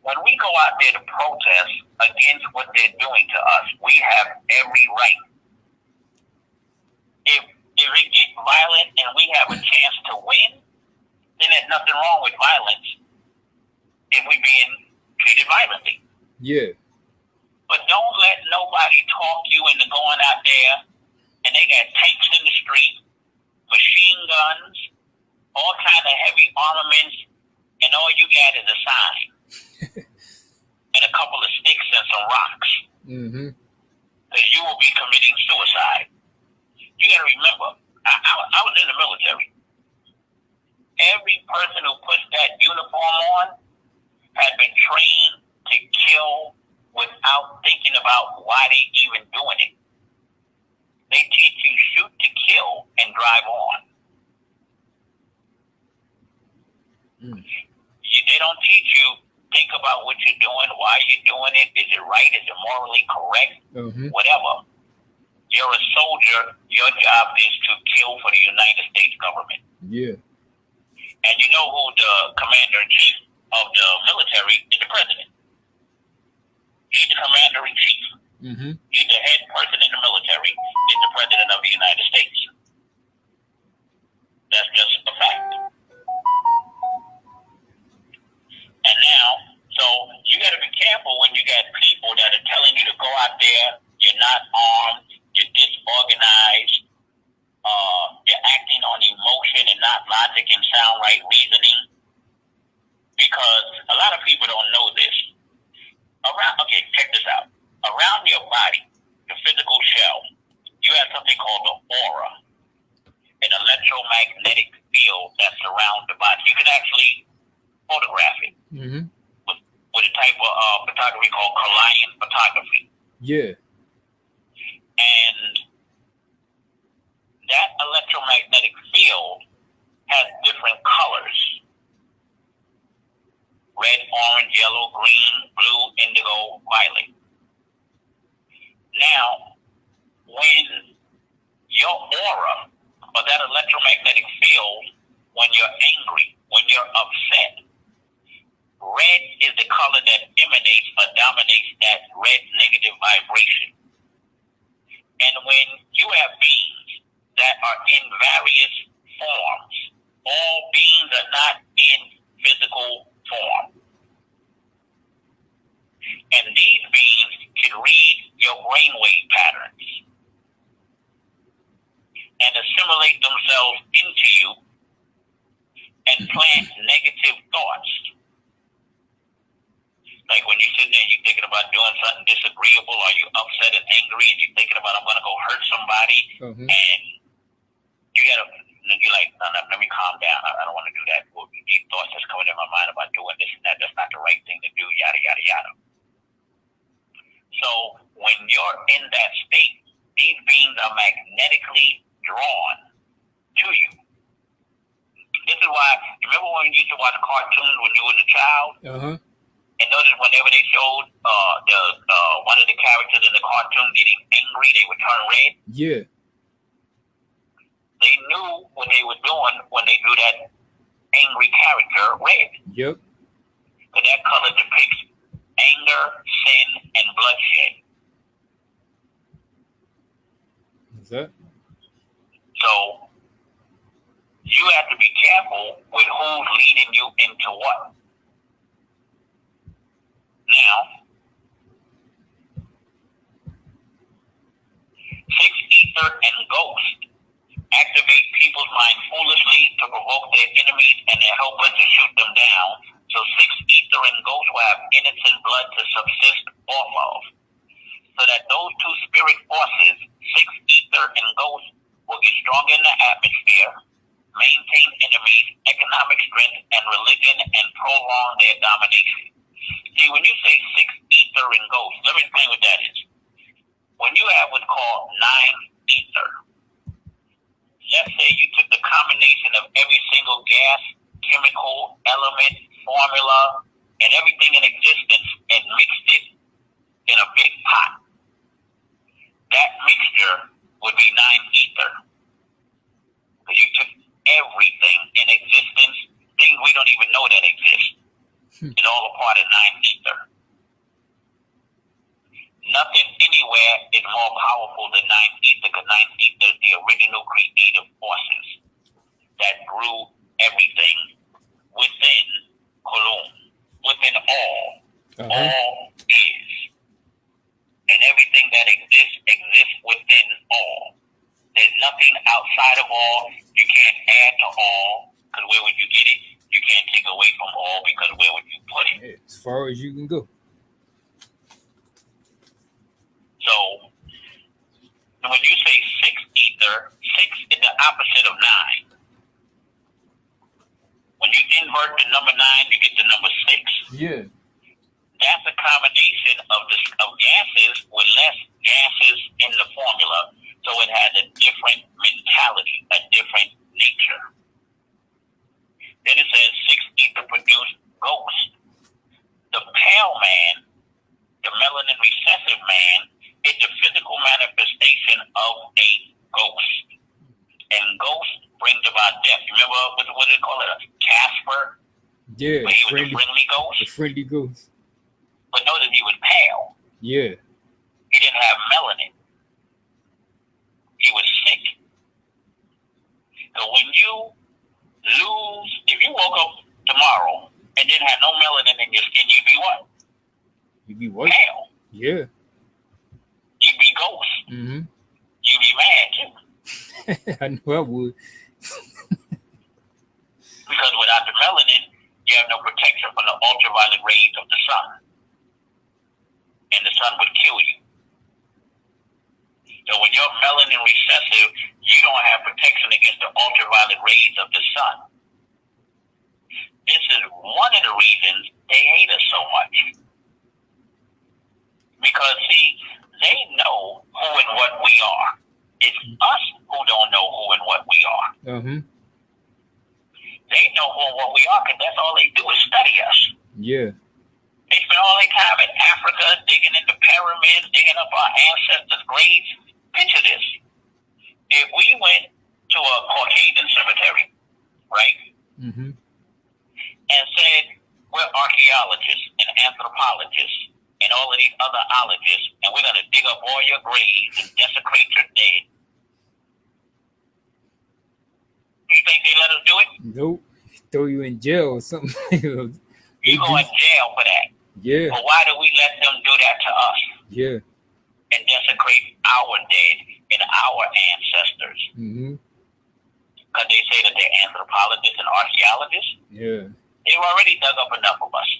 When we go out there to protest against what they're doing to us, we have every right. If it gets violent and we have a chance to win, then there's nothing wrong with violence if we're being treated violently. Yeah. But don't let nobody talk you into going out there and they got tanks in the street, machine guns, all kind of heavy armaments, and all you got is a sign and a couple of sticks and some rocks. Mm-hmm. That you will be committing suicide. You got to remember, I was in the military. Every person who puts that uniform on had been trained to kill without thinking about why they even doing it. They teach you shoot to kill and drive on. They don't teach you think about what you're doing, why you're doing it, is it right, is it morally correct, whatever. You're a soldier, your job is to kill for the United States government. Yeah. And you know who the commander-in-chief of the military is? The president. He's the commander-in-chief. He's the head person in the military, is the president of the United States. That's just a fact. And now, so you got to be careful when you got people that are telling you to go out there, you're not armed, you're disorganized, you're acting on emotion and not logic and sound right reasoning. Because a lot of people don't know this. Check this out. Around your body, the physical shell, you have something called the aura, an electromagnetic field that surrounds the body. You can actually photograph it with a type of photography called Chilean photography. Yeah. And that electromagnetic field has different colors. Red, orange, yellow, green, blue, indigo, violet. Now, when your aura, or that electromagnetic field, when you're angry, when you're upset, red is the color that emanates or dominates that red negative vibration. And when you have beings that are in various forms, all beings are not in physical form. And these beings can read your brainwave patterns and assimilate themselves into you and plant negative thoughts. Like when you're sitting there, you're thinking about doing something disagreeable, or you're upset and angry, and you're thinking about, I'm going to go hurt somebody, and you're like, no, let me calm down. I don't want to do that. Well, these thoughts that's coming in my mind about doing this and that, that's not the right thing to do, yada, yada, yada. So when you're in that state, these beings are magnetically drawn to you. This is why, remember when you used to watch cartoons when you was a child? And notice whenever they showed one of the characters in the cartoon getting angry, they would turn red. Yeah. They knew what they were doing when they drew that angry character red. Yep. Because that color depicts anger, sin, and bloodshed. Is that? So you have to be careful with who's leading you into what. Now, six ether and ghost activate people's mind foolishly to provoke their enemies and their helpers to shoot them down. So six ether and ghost will have innocent blood to subsist off of. so that those two spirit forces, sixth ether and ghost, will get stronger in the atmosphere, maintain enemies, economic strength, and religion, and prolong their domination. See, when you say sixth ether and ghost, let me explain what that is. When you have what's called nine ether, let's say you took the combination of every single gas, chemical, element, formula, and everything in existence and mixed it in a big pot. That mixture would be nine ether. Because you took everything in existence, things we don't even know that exist. It's all a part of nine ether. Nothing anywhere is more powerful than nine ether, because nine ether is the original creative forces that grew everything within Kulum, within all. All is. And everything that exists within all. There's nothing outside of all. You can't add to all, because where would you get it? You can't take away from all, because where would you put it? As far as you can go. So, when you say six ether, six is the opposite of nine. When you invert the number nine, you get the number six. Yeah. That's a combination of gases with less gases in the formula, so it has a different mentality, a different nature. Then it says six ether produce ghost. The pale man, the melanin recessive man, is the physical manifestation of a ghost. And ghost brings about death. You remember what they call it? Casper? Yeah. Where he was a friendly ghost? The friendly ghost. But notice he was pale. Yeah. He didn't have melanin. He was sick. So when you lose, if you woke up tomorrow and didn't have no melanin in your skin, you'd be what? You'd be what? Pale. Yeah. You'd be ghost. Mm-hmm. You'd be mad too. I know I would. Because without the melanin, you have no protection from the ultraviolet rays of the sun. And the sun would kill you. So when you're melanin recessive, you don't have protection against the ultraviolet rays of the sun. This is one of the reasons they hate us so much. Because, see, they know who and what we are. It's us who don't know who and what we are. Mm-hmm. They know who and what we are, because that's all they do is study us. Yeah. They spend all their time in Africa digging into pyramids, digging up our ancestors' graves. Picture this. If we went to a Caucasian cemetery, right, and said, we're archaeologists and anthropologists and all of these other ologists, and we're going to dig up all your graves and desecrate your dead. You think they let us do it? Nope. Throw you in jail or something. You go in jail for that. Yeah. But why do we let them do that to us? Yeah. And desecrate our dead and our ancestors? Because they say that they're anthropologists and archaeologists. Yeah. They've already dug up enough of us.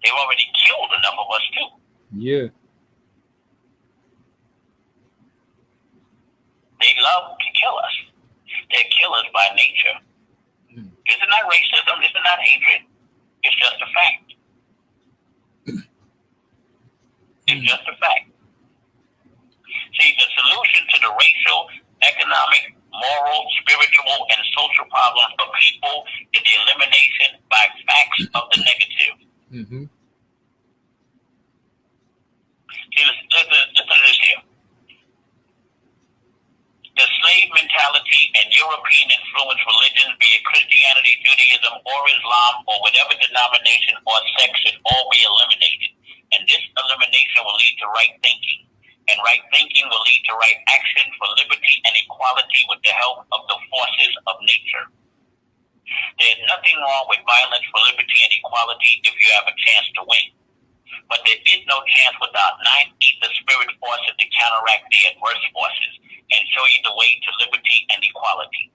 They've already killed enough of us too. Yeah. They love to kill us. They're killers by nature. This is not racism. This is not hatred. It's just a fact. It's just a fact. See, the solution to the racial, economic, moral, spiritual, and social problems of people is the elimination by facts of the negative. See, listen to this here. The slave mentality and European influenced religions, be it Christianity, Judaism, or Islam, or whatever denomination or sect, should all be eliminated. And this elimination will lead to right thinking. And right thinking will lead to right action for liberty and equality with the help of the forces of nature. There's nothing wrong with violence for liberty and equality if you have a chance to win. But there is no chance without nine ether spirit forces to counteract the adverse forces and show you the way to liberty and equality.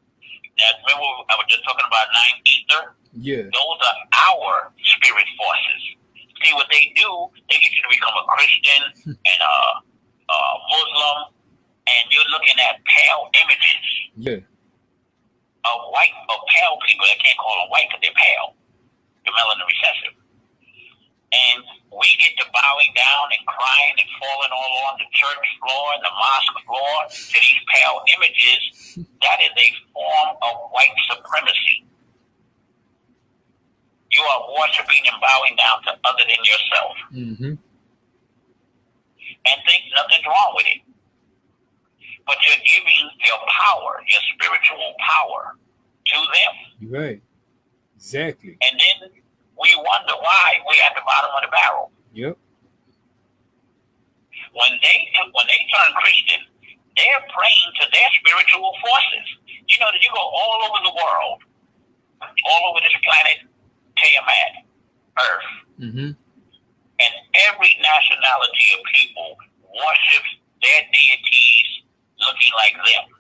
Now, remember I was just talking about nine ether? Yeah. Those are our spirit forces. See what they do? They get you to become a Christian and a Muslim, and you're looking at pale images. Yeah. Of pale people. I can't call them white because they're pale. They're melanin recessive. And we get to bowing down and crying and falling all on the church floor and the mosque floor to these pale images. That is a form of white supremacy. You are worshiping and bowing down to other than yourself. Mm-hmm. And think nothing's wrong with it. But you're giving your power, your spiritual power, to them. You're right. Exactly. And then we wonder why we're at the bottom of the barrel. Yep. When they turn Christian, they're praying to their spiritual forces. You know that you go all over the world, all over this planet, Tiamat, Earth, Mm-hmm. and every nationality of people worships their deities looking like them.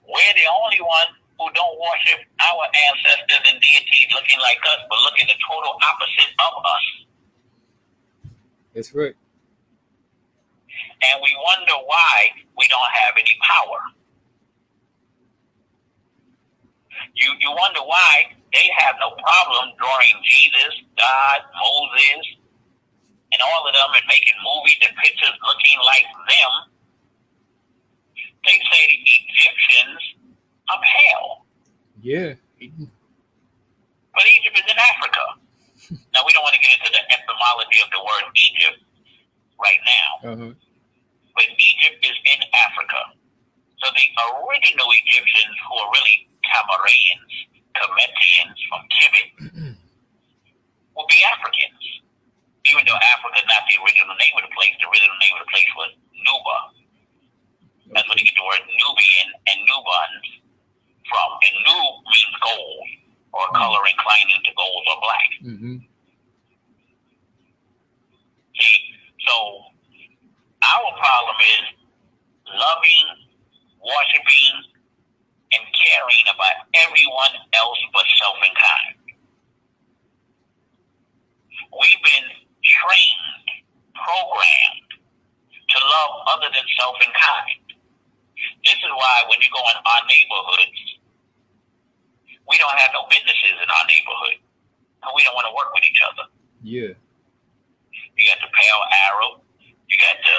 We're the only ones who don't worship our ancestors and deities looking like us, but looking the total opposite of us. That's right. And we wonder why we don't have any power. You wonder why they have no problem drawing Jesus, God, Moses, and all of them and making movies and pictures looking like them. They say the Egyptians are pale. Yeah. But Egypt is in Africa. Now, we don't want to get into the etymology of the word Egypt right now. Uh-huh. But Egypt is in Africa. So the original Egyptians, who are really Cameroonians, Cometians from Kemet, will be Africans. Even though Africa is not the original name of the place was Nuba. That's where they get the word Nubian and Nubans from. And Nu means gold, or color inclining to gold or black. Mm-hmm. See, so our problem is loving, worshiping, and caring about everyone else but self and kind. We've been trained, programmed to love other than self and kind. This is why when you go in our neighborhoods, we don't have no businesses in our neighborhood. And we don't want to work with each other. Yeah. You got the pale Arab, you got the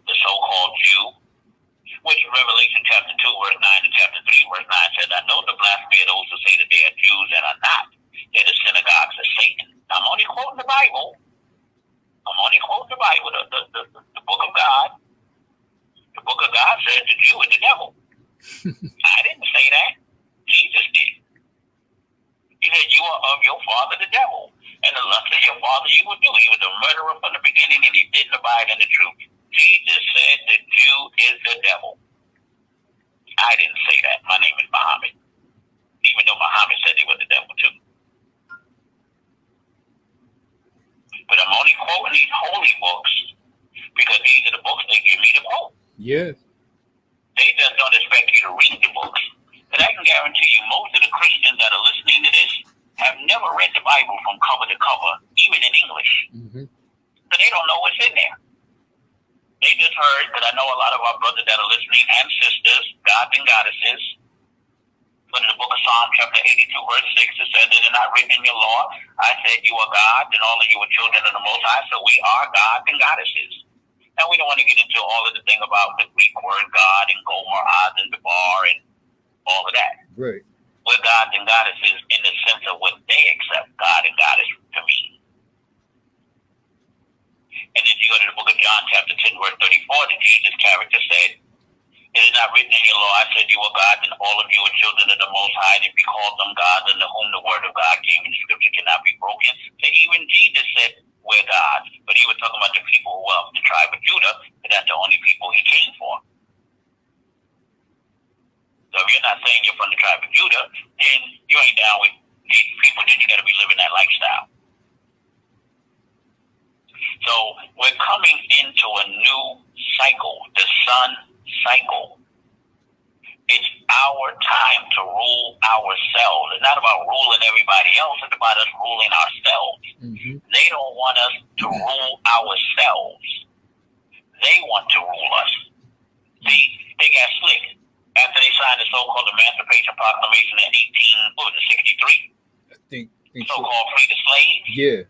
so-called Jew, which Revelation chapter 2, verse 9 and chapter 3, verse 9 says, I know the blasphemy of those who say that they are Jews and are not. They're the synagogues of Satan. I'm only quoting the Bible. The book of God. The book of God says the Jew is the devil. I didn't say that. Jesus did. He said, you are of your father the devil, and the lust of your father you will do. He was a murderer from the beginning, and he didn't abide in the truth. Jesus said the Jew is the devil. I didn't say that. My name is Muhammad. Even though Muhammad said he was the devil too. But I'm only quoting these holy books because these are the books they give me to quote. Yeah. They just don't expect you to read the books. But I can guarantee you most of the Christians that are listening to this have never read the Bible from cover to cover, even in English. Mm-hmm. So they don't know what's in there. They just heard, because I know a lot of our brothers that are listening and sisters, gods and goddesses. But in the book of Psalm, chapter 82, verse 6, it says, it is not written in your law, I said you are gods, and all of you are children of the Most High, so we are gods and goddesses. Now, we don't want to get into all of the thing about the Greek word God and Gomer, Oz, and Debar, and all of that. Right. We're gods and goddesses in the sense of what they accept God and goddess to mean. And then you go to the book of John, chapter 10, verse 34, the Jesus character said, it is not written in your law, I said you are gods, and all of you are children of the Most High, and if you call them gods, unto whom the word of God came, and the scripture cannot be broken. So even Jesus said, we're gods. But he was talking about the people who were of the tribe of Judah, but that's the only people he came for. So if you're not saying you're from the tribe of Judah, then you ain't down with these people, then you got to be living that lifestyle. So we're coming into a new cycle, the sun cycle. It's our time to rule ourselves. It's not about ruling everybody else. It's about us ruling ourselves. Mm-hmm. They don't want us to rule ourselves. They want to rule us. See, they got slick after they signed the so-called Emancipation Proclamation in 1863. I think So-called free the slaves. Yeah.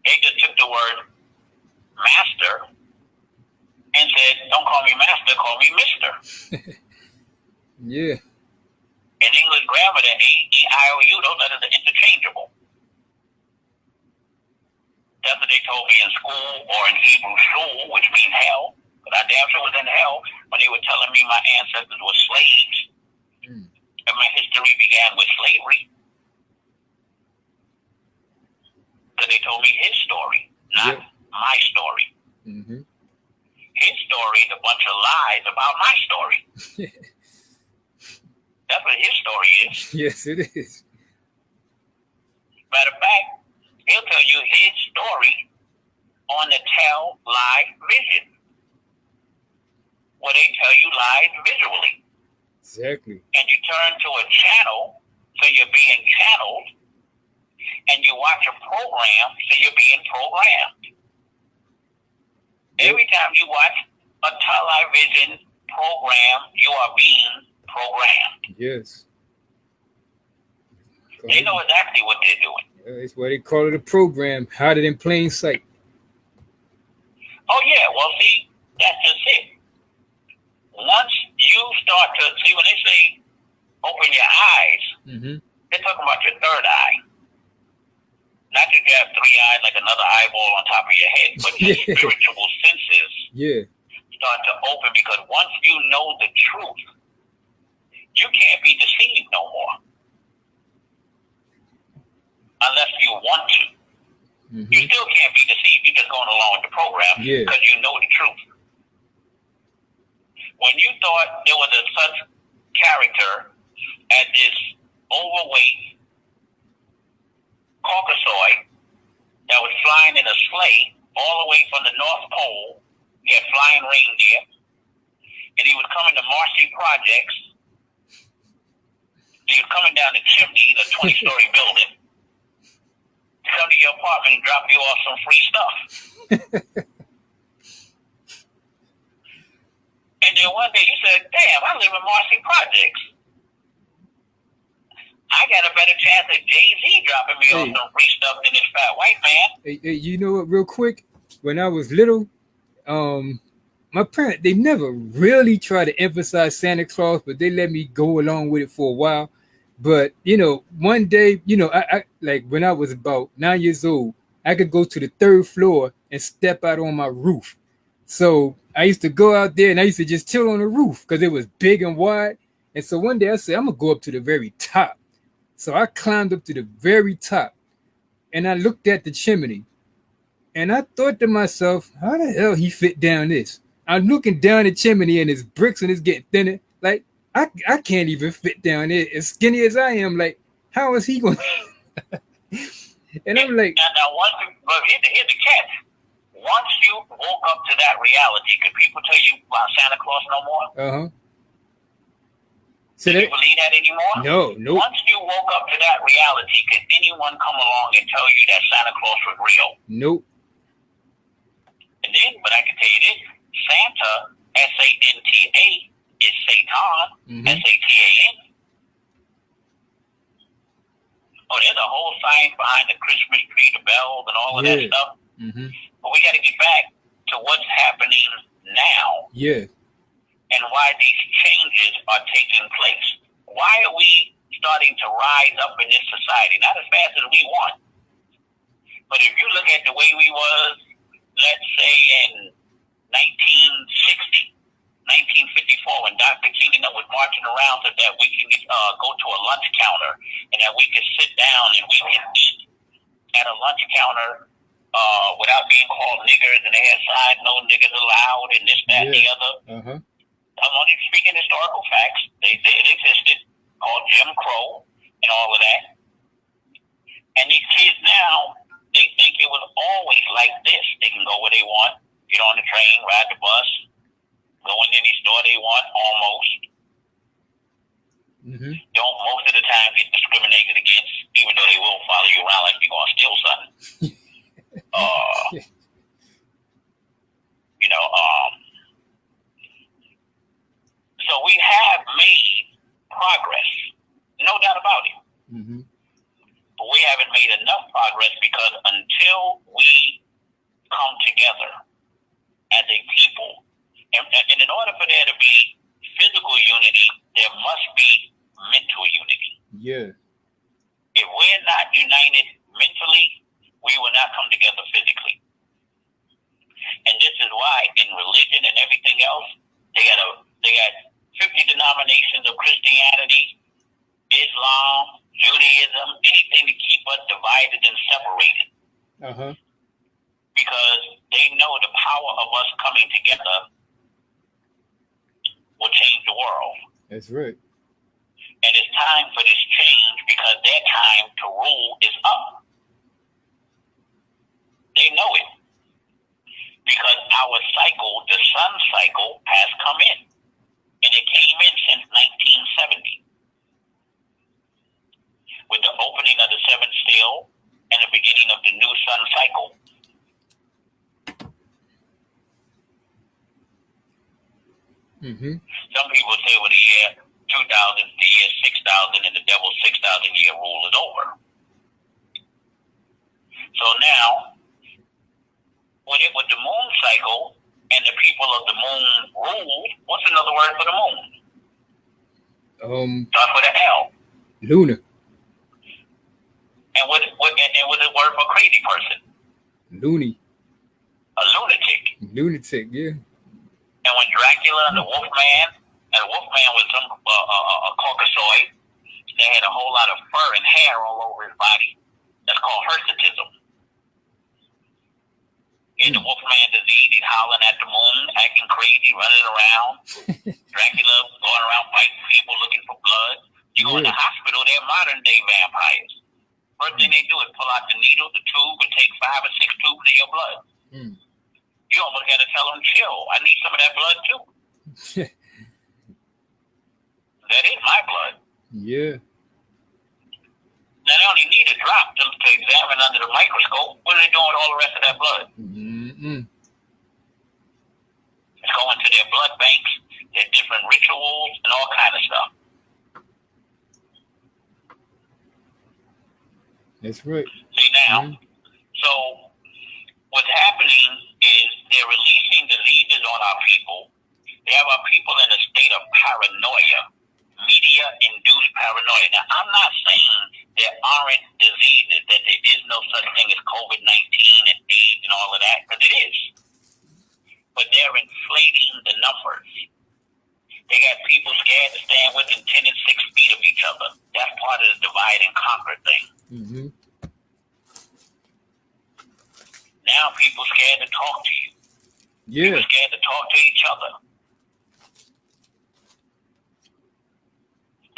They just took the word master and said, don't call me master, call me mister. Yeah. In English grammar, the A-E-I-O-U, those letters are interchangeable. That's what they told me in school, or in Hebrew shul, which means hell. But I damn sure was in hell when they were telling me my ancestors were slaves. Mm. And my history began with slavery. So they told me his story, not my story. Mm-hmm. His story is a bunch of lies about my story. That's what his story is. Yes, it is. Matter of fact, he'll tell you his story on the Tell Lie Vision, where they tell you lies visually. Exactly. And you turn to a channel, so you're being channeled, and you watch a program, so you're being programmed. Every time you watch a television program, you are being programmed. Yes. They know exactly what they're doing. It's why they call it a program, hiding in plain sight. Oh, yeah. Well, see, that's just it. Once you start to see, when they say open your eyes, Mm-hmm. they're talking about your third eye. Not that you have three eyes like another eyeball on top of your head, but your spiritual senses start to open, because once you know the truth, you can't be deceived no more. Unless you want to. Mm-hmm. You still can't be deceived. You're just going along with the program because you know the truth. When you thought there was a such character as this overweight Caucasoid that was flying in a sleigh all the way from the North Pole, he had flying reindeer, and he was coming to Marcy Projects. He was coming down the chimney, the 20-story building, to come to your apartment and drop you off some free stuff. And then one day you said, damn, I live in Marcy Projects. I got a better chance of Jay-Z dropping me off some free stuff than this fat white man. Hey, you know what, real quick? When I was little, my parents, they never really tried to emphasize Santa Claus, but they let me go along with it for a while. But, you know, one day, you know, I like when I was about 9 years old, I could go to the third floor and step out on my roof. So I used to go out there and I used to just chill on the roof because it was big and wide. And so one day I said, I'm going to go up to the very top. So I climbed up to the very top and I looked at the chimney and I thought to myself, how the hell he fit down this? I'm looking down the chimney and it's bricks and it's getting thinner. Like, I can't even fit down there as skinny as I am. Like, how is he going to? And I'm like, but here's the catch. Once you woke up to that reality, could people tell you about Santa Claus no more? Uh-huh. Do you believe that anymore? No. Once you woke up to that reality, could anyone come along and tell you that Santa Claus was real? Nope. And then, but I can tell you this, Santa, S-A-N-T-A, is Satan, S-A-T-A-N. Oh, there's a whole science behind the Christmas tree, the bells, and all of that stuff. Mm-hmm. But we got to get back to what's happening now. Yeah. And why these changes are taking place. Why are we starting to rise up in this society? Not as fast as we want. But if you look at the way we was, let's say in 1960, 1954, when Dr. King and them was marching around so that we can go to a lunch counter and that we could sit down and we can eat at a lunch counter without being called niggers, and they had signs, no niggers allowed, and this, that, and the other. Uh-huh. I'm only speaking historical facts. They did existed, called Jim Crow and all of that. And these kids now, they think it was always like this. They can go where they want, get on the train, ride the bus, go in any store they want, almost. Mm-hmm. don't most of the time get discriminated against, even though they will follow you around like you're gonna steal something. You know, so we have made progress, no doubt about it. Mm-hmm. But we haven't made enough progress because until we come together as a people, and in order for there to be physical unity, there must be mental unity. Yeah. If we're not united mentally, we will not come together physically. And this is why in religion and everything else, they got 50 denominations of Christianity, Islam, Judaism, anything to keep us divided and separated. Uh-huh. Because they know the power of us coming together will change the world. That's right. And it's time for this change because their time to rule is up. They know it. Because our cycle, the sun cycle, has come in. And it came in since 1970. With the opening of the seventh seal and the beginning of the new sun cycle. Mm-hmm. Some people say, well, the year 2000, the year 6000, and the devil's 6,000 year rule is over. So now, with the moon cycle and the people of the moon rule, what's another word for the moon? Start with an L. Lunar. And what's the word for crazy person? Loony. A lunatic. Lunatic, yeah. And when Dracula and the Wolfman was some a Caucasoid, they had a whole lot of fur and hair all over his body. That's called hirsutism. And the Wolfman disease, he's howling at the moon, acting crazy, running around. Dracula going around fighting people, looking for blood. You go in the hospital, they're modern day vampires. First thing they do is pull out the needle, the tube, and take 5 or 6 tubes of your blood. Mm. You almost got to tell them, chill. I need some of that blood too. That is my blood. Yeah. Now they only need a drop to examine under the microscope. What are they doing with all the rest of that blood? Mm-hmm. It's going to their blood banks, their different rituals, and all kind of stuff. That's right. See now, so what's happening is they're releasing diseases on our people. They have our people in a state of paranoia, media-induced paranoia. Now, I'm not saying there aren't diseases, that there is no such thing as COVID-19 and AIDS and all of that, because it is. But they're inflating the numbers. They got people scared to stand within 10 and 6 feet of each other. That's part of the divide and conquer thing. Mm-hmm. Now people scared to talk to you. Yeah. People scared to talk to each other.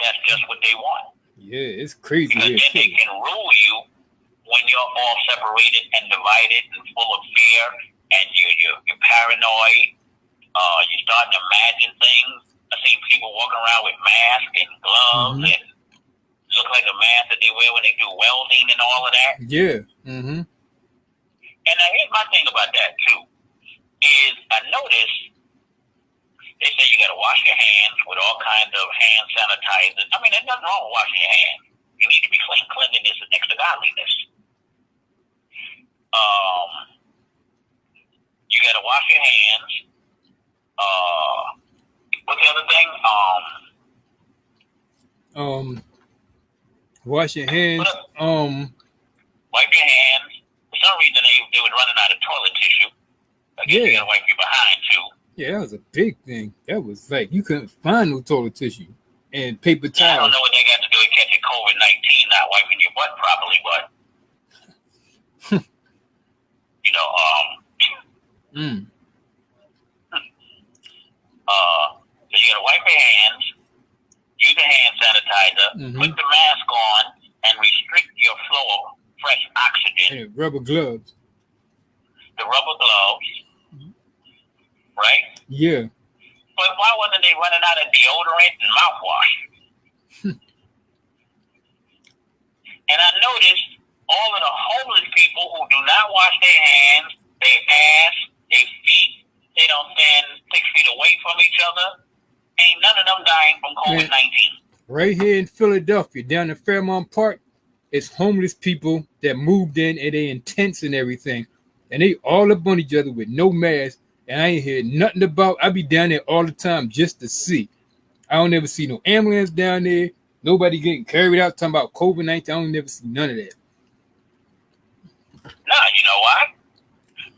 That's just what they want. Yeah, it's crazy. Because then they can rule you when you're all separated and divided and full of fear and you're paranoid. You're starting to imagine things. I seen people walking around with masks and gloves and look like a mask that they wear when they do welding and all of that. Yeah. Mm-hmm. And now here's my thing about that too, is I noticed they say you got to wash your hands with all kinds of hand sanitizers. I mean, there's nothing wrong with washing your hands. You need to be clean. Cleanliness is next to godliness. You got to wash your hands. What's the other thing? Wash your hands. Wipe your hands. For some reason, they were running out of toilet tissue. I guess you got to wipe your behind too. Yeah, that was a big thing. That was like you couldn't find no toilet tissue and paper towels. I don't know what they got to do with catching COVID-19, not wiping your butt properly, but you know, so you gotta wipe your hands, use a hand sanitizer, put the mask on, and restrict your flow of fresh oxygen. And rubber gloves. The rubber gloves, right? Yeah. But why wasn't they running out of deodorant and mouthwash? all of the homeless people who do not wash their hands, their ass, their feet, they don't stand 6 feet away from each other. Ain't none of them dying from COVID-19. Right here in Philadelphia, down in Fairmount Park, it's homeless people that moved in and they in tents and everything. And they all up on each other with no mask. And I ain't hear nothing about. I be down there all the time just to see. I don't ever see no ambulance down there. Nobody getting carried out talking about COVID-19. I don't never see none of that. Nah, you know why?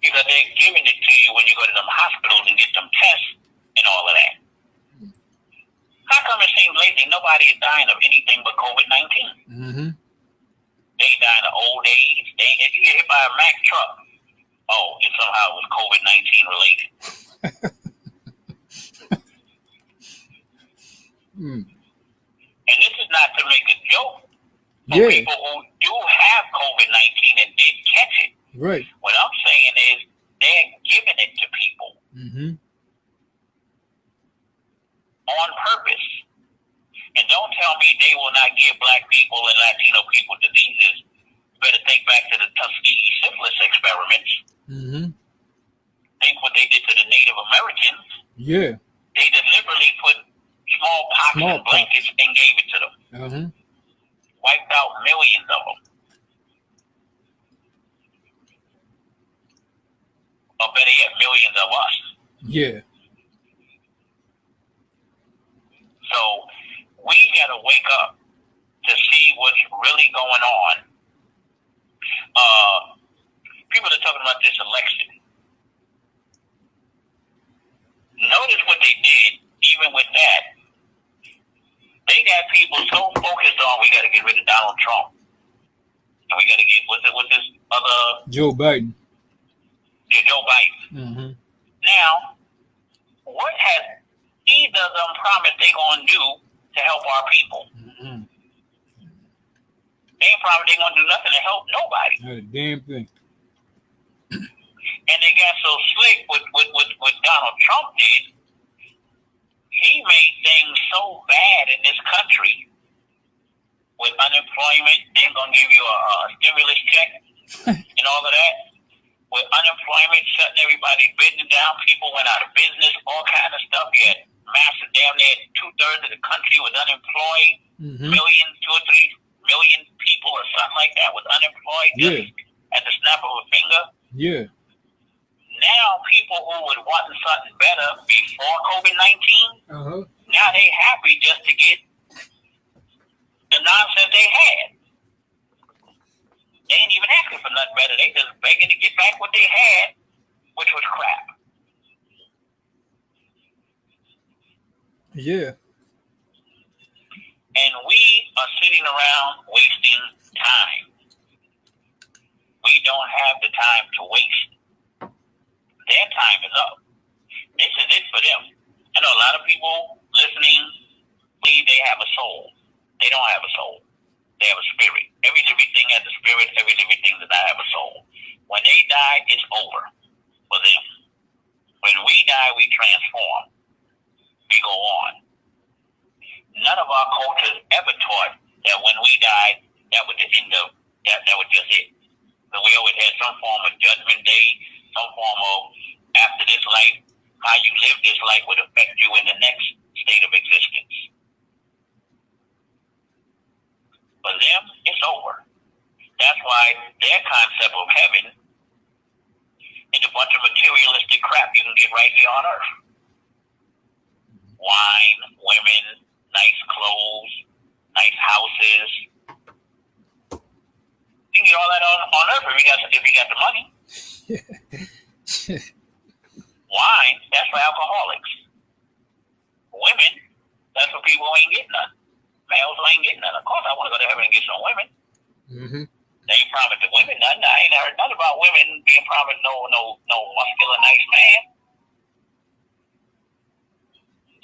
Because they're giving it to you when you go to them hospitals and get them tests and all of that. How come it seems lately nobody is dying of anything but COVID-19? Mm-hmm. They ain't dying of old age. They ain't, if you get hit by a Mack truck, oh, it somehow was COVID-19 related. And this is not to make a joke for people who do have COVID-19 and did catch it. Right. What I'm saying is they're giving it to people on purpose. And don't tell me they will not give black people and Latino people diseases. You better think back to the Tuskegee syphilis experiments. Think what they did to the Native Americans. Yeah. They deliberately put smallpox in blankets and gave it to them. Wiped out millions of them. Or better yet, millions of us. Yeah. So we got to wake up to see what's really going on. People are talking about this election. Notice what they did, even with that. They got people so focused on, we got to get rid of Donald Trump. And we got to get, what's this other? Joe Biden. Yeah, Joe Biden. Now, what has either of them promised they're going to do to help our people? They ain't promised they're going to do nothing to help nobody. Not a damn thing. And they got so slick with what Donald Trump did. He made things so bad in this country with unemployment. They're going to give you a stimulus check and all of that. With unemployment, shutting everybody's business down. People went out of business, all kind of stuff. You had massive, damn near 2/3 of the country was unemployed. Million, 2 or 3 million people or something like that was unemployed just at the snap of a finger. Yeah. Now people who were wanting something better before COVID-19, now they happy just to get the nonsense they had. They ain't even asking for nothing better. They just begging to get back what they had, which was crap. Yeah. And we are sitting around wasting time. We don't have the time to waste. Their time is up. This is it for them. I know a lot of people listening believe they have a soul. They don't have a soul. They have a spirit. Every living thing has a spirit. Every living thing does not have a soul. When they die, it's over for them. When we die, we transform. We go on. None of our cultures ever taught that when we died, that was the end of that. That was just it. So we always had some form of judgment day, some form of after this life, how you live this life would affect you in the next state of existence. For them, it's over. That's why their concept of heaven is a bunch of materialistic crap you can get right here on earth. Wine, women, nice clothes, nice houses. You can get all that on earth if you got the money. Wine, that's for alcoholics. Women, that's for people who ain't getting none. Males who ain't getting none. Of course, I want to go to heaven and get some women. They ain't promised the women nothing. I ain't heard nothing about women being promised no muscular, nice man.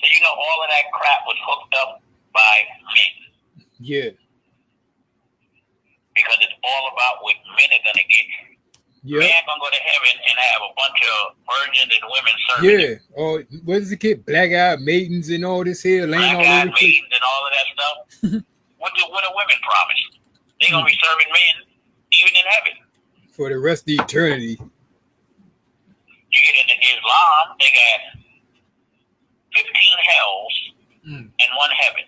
So you know all of that crap was hooked up by men. Yeah. Because it's all about what men are going to get. Yeah. Man going to go to heaven and have a bunch of virgins and women serving him. Or what does it get? Black-eyed maidens and all this here laying all over the place. Maidens and all of that stuff. What do women promise? They going to be serving men even in heaven. For the rest of eternity. You get into Islam, they got 15 hells and one heaven.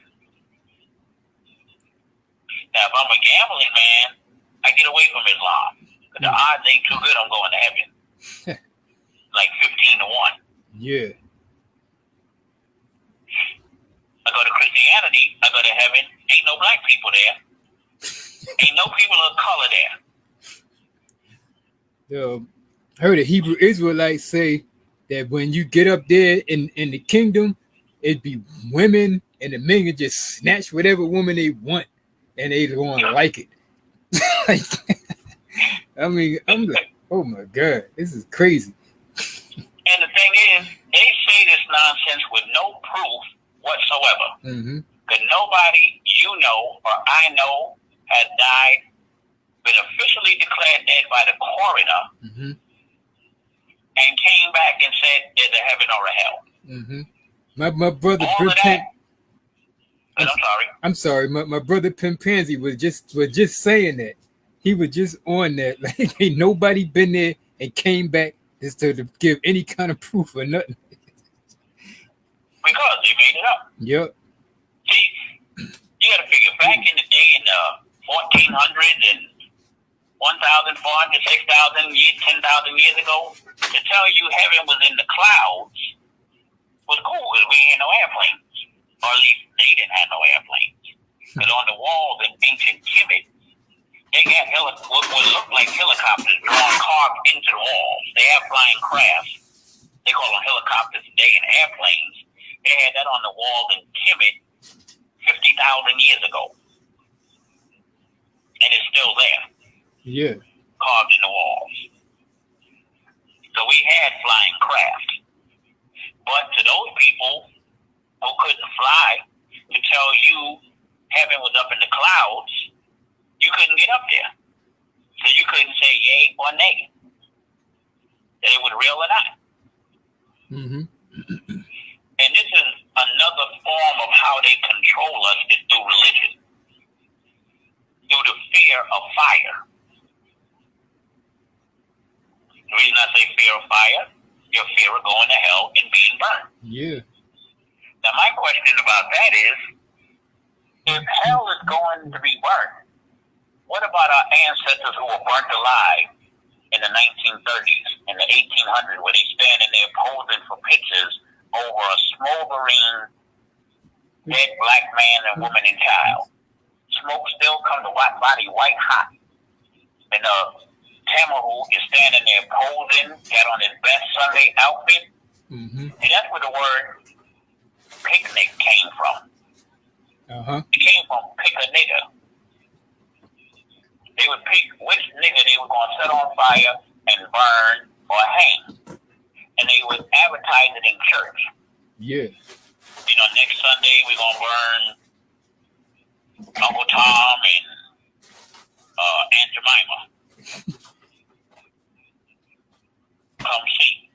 Now, if I'm a gambling man, I get away from Islam. Because the odds ain't too good, I'm going to heaven. Like 15 to 1. Yeah. I go to Christianity, I go to heaven, ain't no black people there. Ain't no people of color there. I heard a Hebrew Israelite say that when you get up there in the kingdom, it'd be women and the men can just snatch whatever woman they want and they don't like it. I mean, I'm like, oh my God, this is crazy. And the thing is, they say this nonsense with no proof whatsoever. Because nobody you know or I know has died, been officially declared dead by the coroner, and came back and said there's a heaven or a hell. My brother I'm sorry. My brother Pimpanzi was just saying that. He was just on that. Like ain't nobody been there and came back just to give any kind of proof or nothing. Because they made it up. Yep. See, you got to figure back in the day in the 1400s and 1,400, 6,000 years, 10,000 years ago, to tell you heaven was in the clouds was cool because we ain't had no airplanes. Or at least they didn't have no airplanes. Because on the walls in ancient Kemet, they got what looked like helicopters drawn carved into the walls. They have flying crafts. They call them helicopters today and airplanes. They had that on the walls in Kemet 50,000 years ago. And it's still there. Yeah. Carved in the walls. So we had flying craft. But to those people who couldn't fly, to tell you heaven was up in the clouds, you couldn't get up there. So you couldn't say yay or nay. That it was real or not. And this is another form of how they control us is through religion. Through the fear of fire. The reason I say fear of fire, your fear of going to hell and being burned. Yeah. Now my question about that is, if hell is going to be burnt, what about our ancestors who were burnt alive in the 1930s and the 1800s where they standing there posing for pictures over a smoldering dead black man and woman and child? Smoke still comes to body white hot. And Tamahu is standing there posing, got on his best Sunday outfit. And that's where the word picnic came from. It came from pick a nigga. They would pick which nigga they were going to set on fire and burn or hang. And they would advertise it in church. Yeah. You know, next Sunday we're going to burn Uncle Tom and Aunt Jemima. Come see.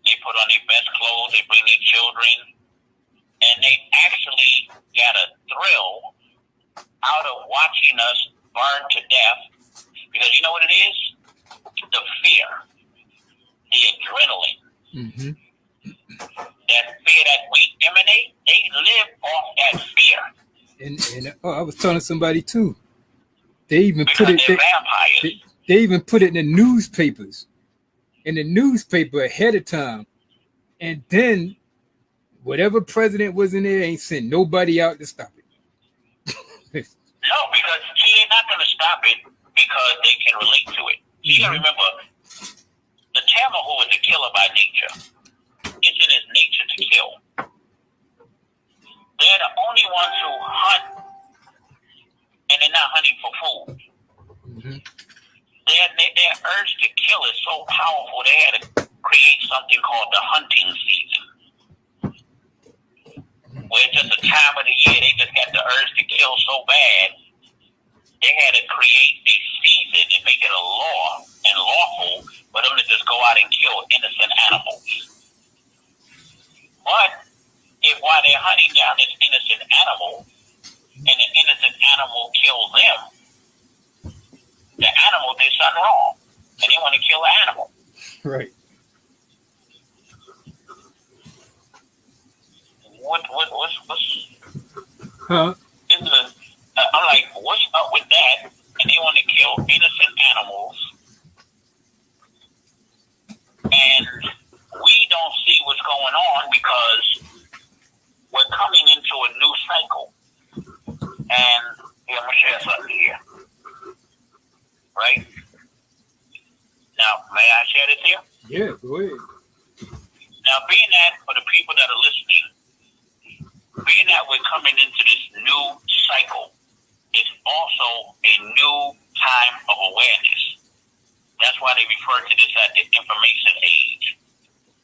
They put on their best clothes, they bring their children, and they actually got a thrill out of watching us burn to death. Because you know what it is? The fear. The adrenaline. That fear that we emanate, they live off that fear. And I was telling somebody too. They even because put it. Vampires. They even put it in the newspapers. In the newspaper ahead of time. And then whatever president was in there ain't sent nobody out to stop it. No, because he ain't not going to stop it because they can relate to it. You got to remember, the Tamahu is a killer by nature. It's in his nature to kill. They're the only ones who hunt, and they're not hunting for food. Their urge to kill is so powerful, they had to create something called the hunting season. Where it's just a time of the year, they just got the urge to kill so bad, they had to create a season and make it a law and lawful for them to just go out and kill innocent animals. But if while they're hunting down this innocent animal, and the innocent animal kills them, the world did something wrong, and they want to kill an animal. Right. What's Huh? I'm like, what's up with that? And they want to kill innocent animals, and we don't see what's going on because we're coming into a new cycle. And here, I'm gonna share something here. Right? Now, may I share this here? Yeah, go ahead. Now, being that for the people that are listening, being that we're coming into this new cycle, it's also a new time of awareness. That's why they refer to this as the information age.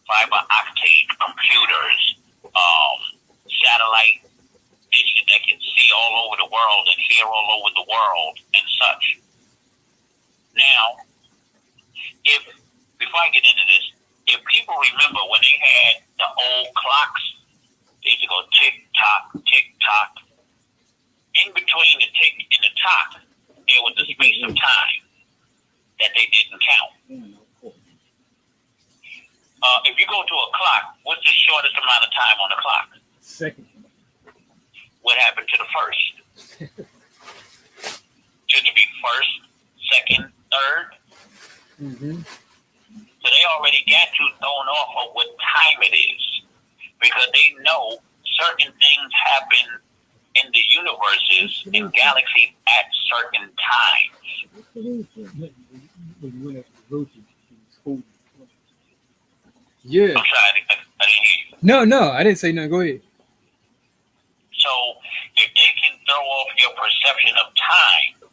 Fiber octave computers, satellite dishes that can see all over the world and hear all over the world and such. Now, before I get into this, if people remember when they had the old clocks, they used to go tick tock, tick tock. In between the tick and the tock, there was a space of time that they didn't count. If you go to a clock, what's the shortest amount of time on the clock? Second. What happened to the first? Should it be first, second, third? Mm-hmm. So they already got you thrown off of what time it is because they know certain things happen in the universes and galaxies at certain times. Yeah. I'm sorry, I didn't hear you. No, I didn't say nothing. Go ahead. So if they can throw off your perception of time,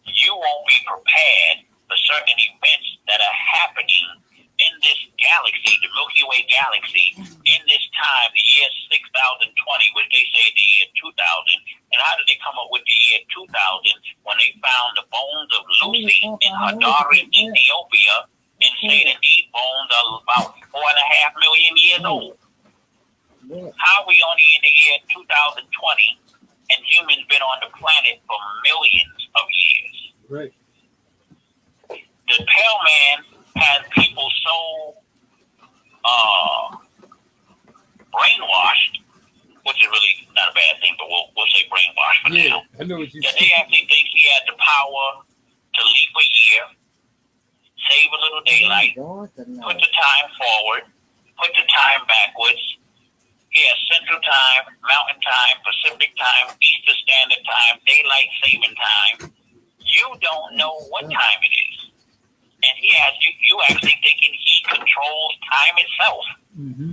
you won't be prepared for certain events that are happening in this galaxy, the Milky Way galaxy, in this time, the year 6020, which they say the year 2000. And how did they come up with the year 2000 when they found the bones of Lucy in Hadari, Ethiopia, and say that these bones are about 4.5 million years old? How are we only in the year 2020 and humans been on the planet for millions of years? Right. The Pale Man has people so brainwashed, which is really not a bad thing, but we'll say brainwashed for now. I know what you that they actually think he had the power to leap a year, save a little daylight, put the time forward, put the time backwards. He has Central Time, Mountain Time, Pacific Time, Eastern Standard Time, Daylight Saving Time. You don't know what time it is. And he has you actually thinking he controls time itself. Mm-hmm.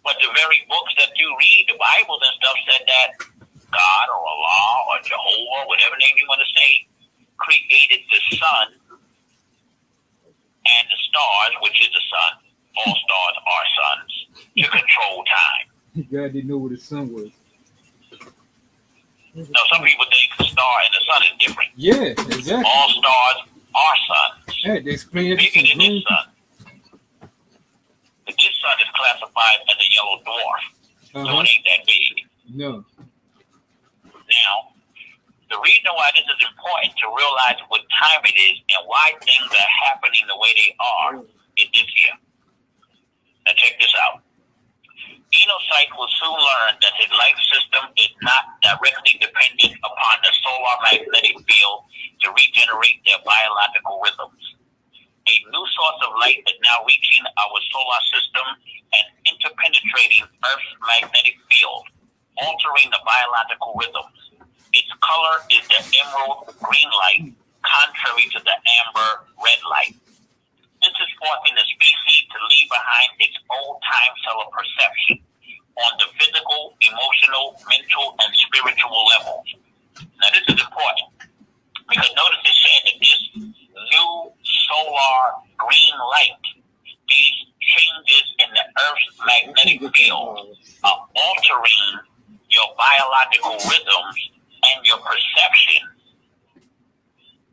But the very books that you read, the Bibles and stuff, said that God or Allah or Jehovah, whatever name you want to say, created the sun and the stars, which is the sun. All stars are suns, to control time. God didn't know what the sun was. Now, some people think the star and the sun is different. Yeah, exactly. All stars are suns. Yeah, they explain it. Bigger than this sun. But this sun is classified as a yellow dwarf, so it ain't that big. No. Now, the reason why this is important to realize what time it is and why things are happening the way they are is this here. Now, check this out. Enocyte will soon learn that his life system is not directly dependent upon the solar magnetic field to regenerate their biological rhythms. A new source of light is now reaching our solar system and interpenetrating Earth's magnetic field, altering the biological rhythms. Its color is the emerald green light, contrary to the amber red light. This is forcing the species to leave behind its old time cellular perception on the physical, emotional, mental, and spiritual levels. Now, this is important because notice it said that this new solar green light, these changes in the Earth's magnetic field are altering your biological rhythms and your perception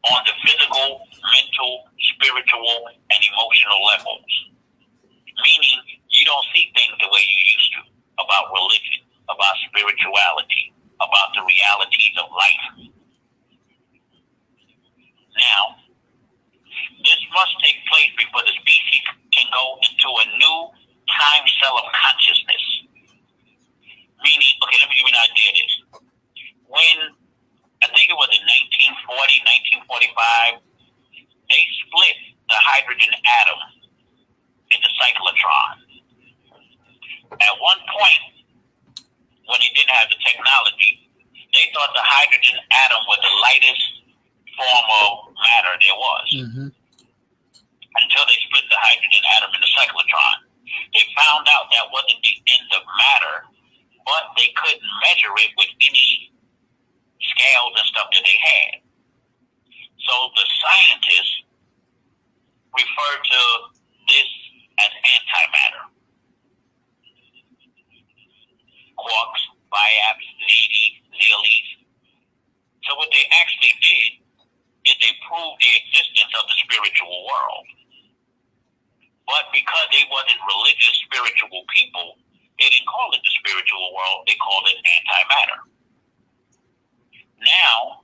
on the physical, mental, spiritual, and emotional levels. Meaning, you don't see things the way you used to about religion, about spirituality, about the realities of life. Now, thought the hydrogen atom was the lightest form of matter there was. Until they split the hydrogen atom in the cyclotron. They found out that wasn't the end of matter, but they couldn't measure it with any scales and stuff that they had. So the scientists referred to this as antimatter. Quarks, biaps, zeolites. So what they actually did is they proved the existence of the spiritual world. But because they wasn't religious, spiritual people, they didn't call it the spiritual world. They called it antimatter. Now,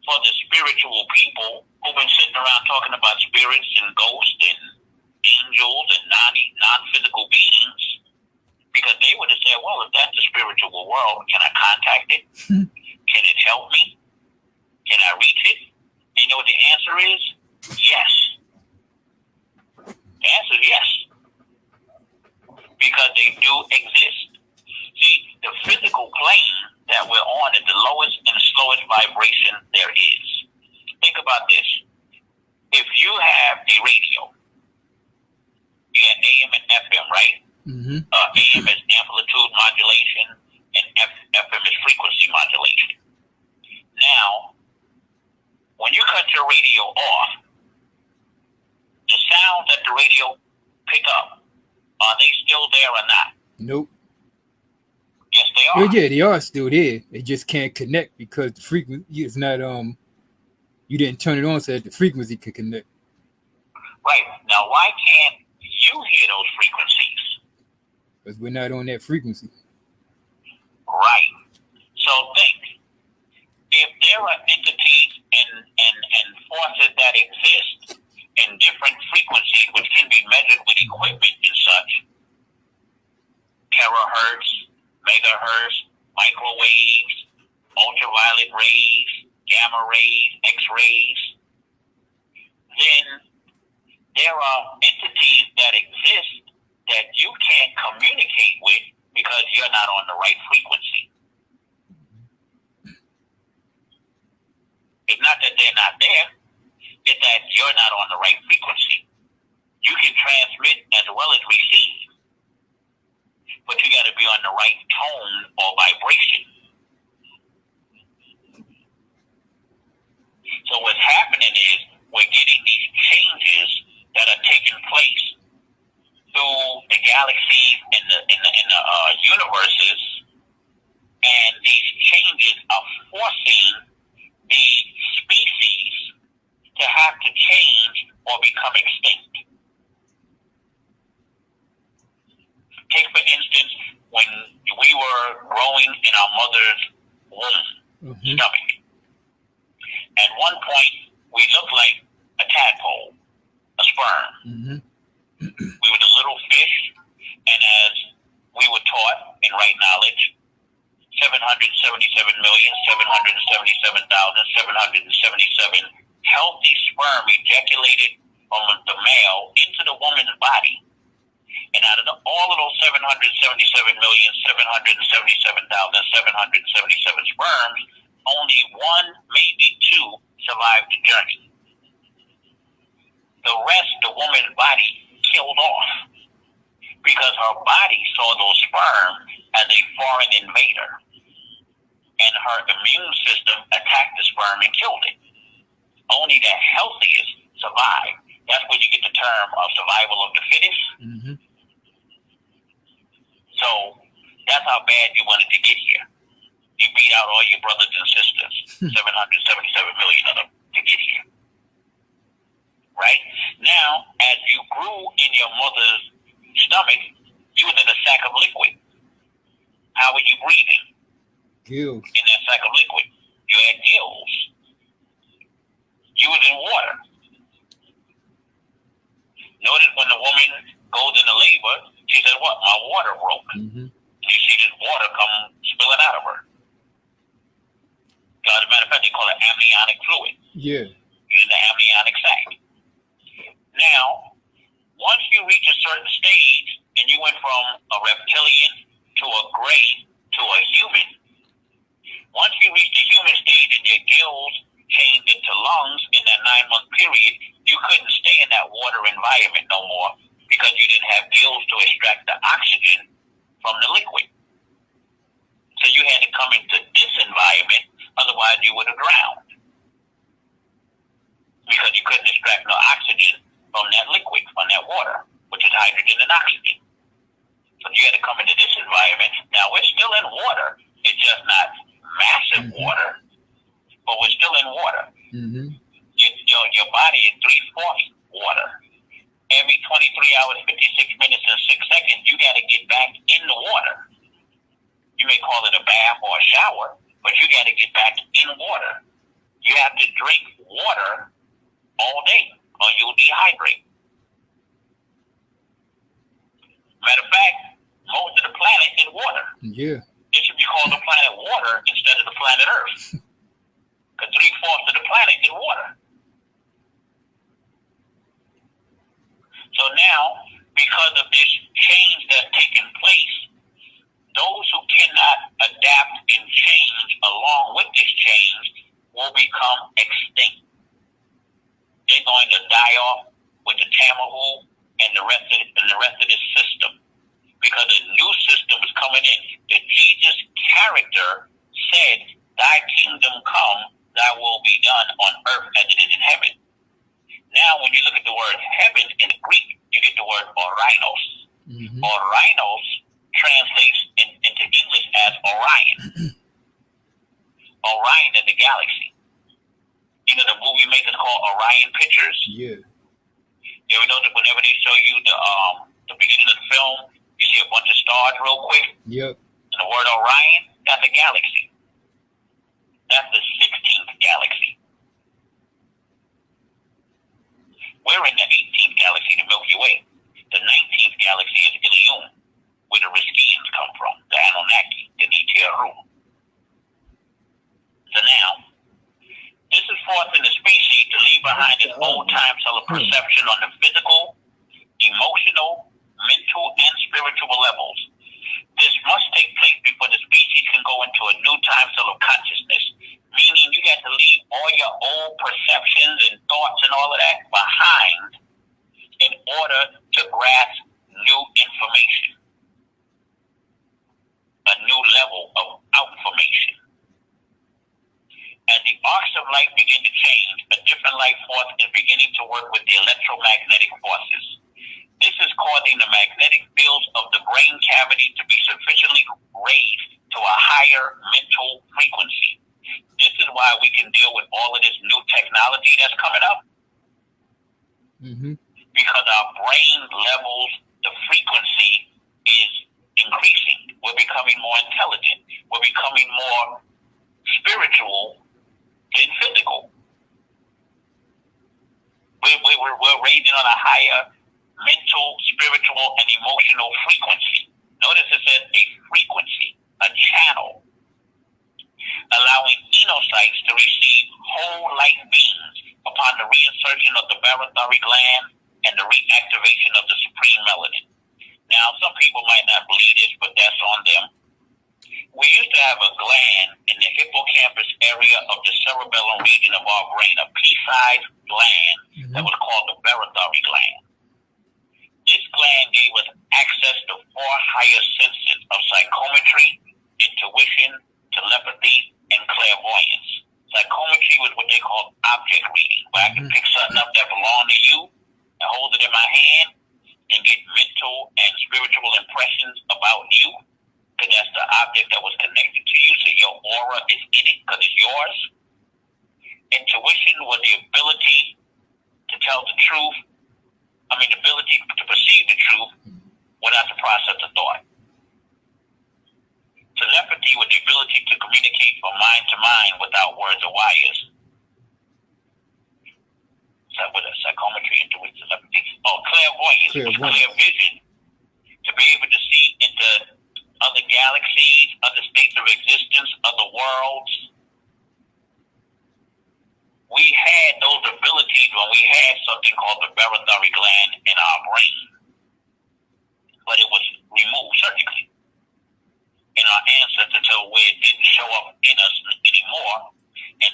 for the spiritual people who've been sitting around talking about spirits and ghosts and angels and non-physical beings, because they would have said, well, if that's the spiritual world, can I contact it? Can it help me? Can I reach it? And you know what the answer is? Yes. The answer is yes. Because they do exist. See, the physical plane that we're on is the lowest and slowest vibration there is. Think about this. If you have a radio, you got AM and FM, right? AM is amplitude modulation and FM is frequency modulation. Now, when you cut your radio off, the sounds that the radio pick up, are they still there or not? Nope. Yes, they are. Yeah, they are still there. They just can't connect because the frequency is not you didn't turn it on so that the frequency could connect. Right. Now why can't you hear those frequencies? Because we're not on that frequency. Right. So think, if there are entities and forces that exist in different frequencies which can be measured with equipment and such, terahertz, megahertz, microwaves, ultraviolet rays, gamma rays, X-rays, then there are entities that exist that you can't communicate with because you're not on the right frequency. It's not that they're not there, it's that you're not on the right frequency. You can transmit as well as receive, but you got to be on the right tone or vibration. So what's happening is we're getting these changes that are taking place through the galaxies and the universes, and these changes are forcing the species to have to change or become extinct. Take, for instance, when we were growing in our mother's womb, stomach. At one point, we looked like a tadpole, a sperm. We were the little fish, and as we were taught in right knowledge, 777,777,777 healthy sperm ejaculated from the male into the woman's body. And out of all of those 777,777,777 sperms, only one, maybe two, survived the journey. The rest, the woman's body killed off because her body saw those sperm as a foreign invader. And her immune system attacked the sperm and killed it. Only the healthiest survived. That's where you get the term of survival of the fittest. So that's how bad you wanted to get here. You beat out all your brothers and sisters, 777 million of them, to get here. Right? Now, as you grew in your mother's stomach, you was in a sack of liquid. How were you breathing? Gills. In that sack of liquid. You had gills. You was in water. Notice when the woman goes into labor, she said, what? My water broke. You see this water come spilling out of her. As a matter of fact, they call it amniotic fluid. Yeah. You're in the amniotic sac. Now, once you reach a certain stage and you went from a reptilian to a gray to a human, once you reach the human your gills changed into lungs in that 9-month period, you couldn't stay in that water environment no more because you didn't have gills to extract the oxygen from the liquid. So you had to come into this environment, otherwise you would have drowned because you couldn't extract no oxygen from that liquid, from that water, which is hydrogen and oxygen. So you had to come into this environment. Now we're still in water. It's just not massive water, but we're still in water. Your body is 3/4 water. Every 23 hours, 56 minutes, and 6 seconds, you got to get back in the water. You may call it a bath or a shower, but you got to get back in water. You have to drink water all day, or you'll dehydrate. Matter of fact, most of the planet is water. Yeah. It should be called the planet water instead of the planet Earth. Because 3/4 of the planet is water. So now, because of this change that's taking place, those who cannot adapt and change along with this change will become extinct. They're going to die off with the Tamahu and the rest of this system, because a new system is coming in. The Jesus character said, "Thy kingdom come, thy will be done on earth as it is in heaven." Now, when you look at the word heaven in the Greek, you get the word Orinos. Orinos translates into English as Orion. Orion is the galaxy. You know the movie makers call Orion Pictures? Yeah. You ever know that whenever they show you the beginning of the film, you see a bunch of stars real quick? Yep. And the word Orion, that's a galaxy. That's the 16th galaxy. We're in the 18th galaxy, the Milky Way. The 19th galaxy is Ilium, where the Riskians come from, the Anunnaki, the Nitiaru. So now, this is forcing the species to leave behind its old time cellular perception on the physical, emotional, mental, and spiritual levels. This must take place before the species can go into a new time cellular consciousness, meaning you got to leave all your old perceptions and thoughts and all of that behind in order to grasp new information, a new level of information. As the arcs of light begin to change, a different life force is beginning to work with the electromagnetic forces. This is causing the magnetic fields of the brain cavity to be sufficiently raised to a higher mental frequency. This is why we can deal with all of this new technology that's coming up. Because our brain levels, the frequency is increasing. We're becoming more intelligent. We're becoming more spiritual than physical. We're raising on a higher mental, spiritual, and emotional frequency. Notice it says a frequency, a channel, allowing enocytes to receive whole light beams upon the reinsertion of the barothoric gland and the reactivation of the supreme melanin. Now, some people might not believe this, but that's on them. We used to have a gland in the hippocampus area of the cerebellum region of our brain, a pea-sized gland that was called the barothoric gland. This gland gave us access to 4 higher senses of psychometry, intuition, telepathy, and clairvoyance. Psychometry was what they call object reading, where I can pick something up that belongs to you and hold it in my hand and get mental and spiritual impressions about you, because that's the object that was connected to you, so your aura is in it because it's yours. Intuition was the ability to tell the truth, the ability to perceive the truth without the process of thought. Telepathy was the ability to communicate from mind to mind without words or wires. So with a psychometry, intuition, telepathy. Clairvoyance, which is clear vision, to be able to see into other galaxies, other states of existence, other worlds. We had those abilities when we had something called the barothoric gland in our brain, but it was removed surgically in our ancestors until where it didn't show up in us anymore, and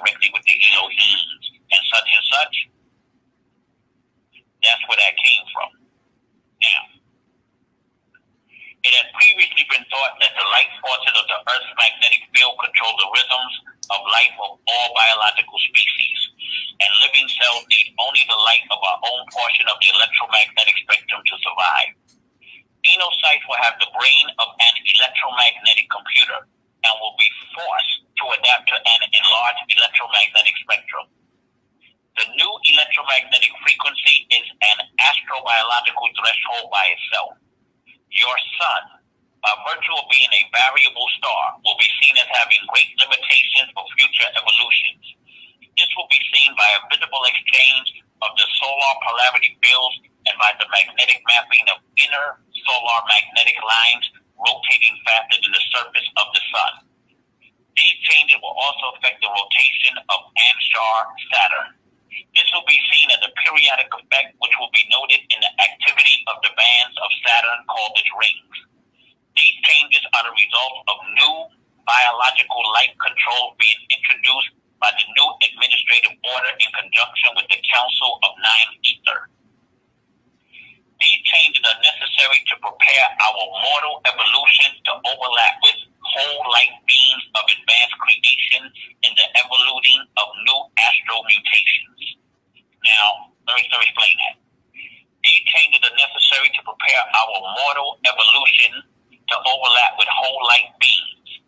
directly with the Elohims and such. That's where that came from. Now, it has previously been thought that the light forces of the Earth's magnetic field control the rhythms of life of all biological species, and living cells need only the light of our own portion of the electromagnetic spectrum to survive. Xenocytes will have the brain of an electromagnetic computer and will be forced to adapt to an enlarged electromagnetic spectrum. The new electromagnetic frequency is an astrobiological threshold by itself. Your sun, by virtue of being a variable star, will be seen as having great limitations for future evolutions. This will be seen by a visible exchange of the solar polarity fields and by the magnetic mapping of inner solar magnetic lines rotating faster than the surface of the sun. These changes will also affect the rotation of Anshar Saturn. This will be seen as a periodic effect which will be noted in the activity of the bands of Saturn called its rings. These changes are the result of new biological light control being introduced by the new administrative order in conjunction with the Council of Nine Ether. These changes are necessary to prepare our mortal evolution to overlap with whole light beams of advanced creation in the evoluting of new astral mutations. Now, let me explain that. These changes are necessary to prepare our mortal evolution to overlap with whole light beings,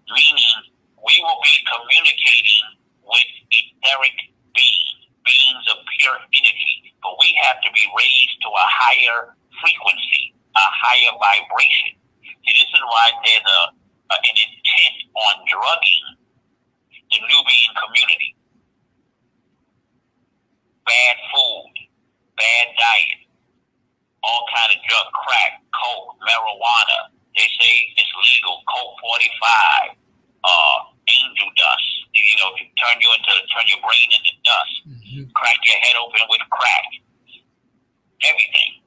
meaning we will be communicating with etheric beings of pure energy, but we have to be raised to a higher frequency, a higher vibration. See, this is why there's an intent on drugging the Nuwaubian community. Bad food, bad diet, all kind of drug, crack, coke, marijuana. They say it's legal. Coke 45, angel dust. Turn your brain into dust. Mm-hmm. Crack your head open with crack. Everything.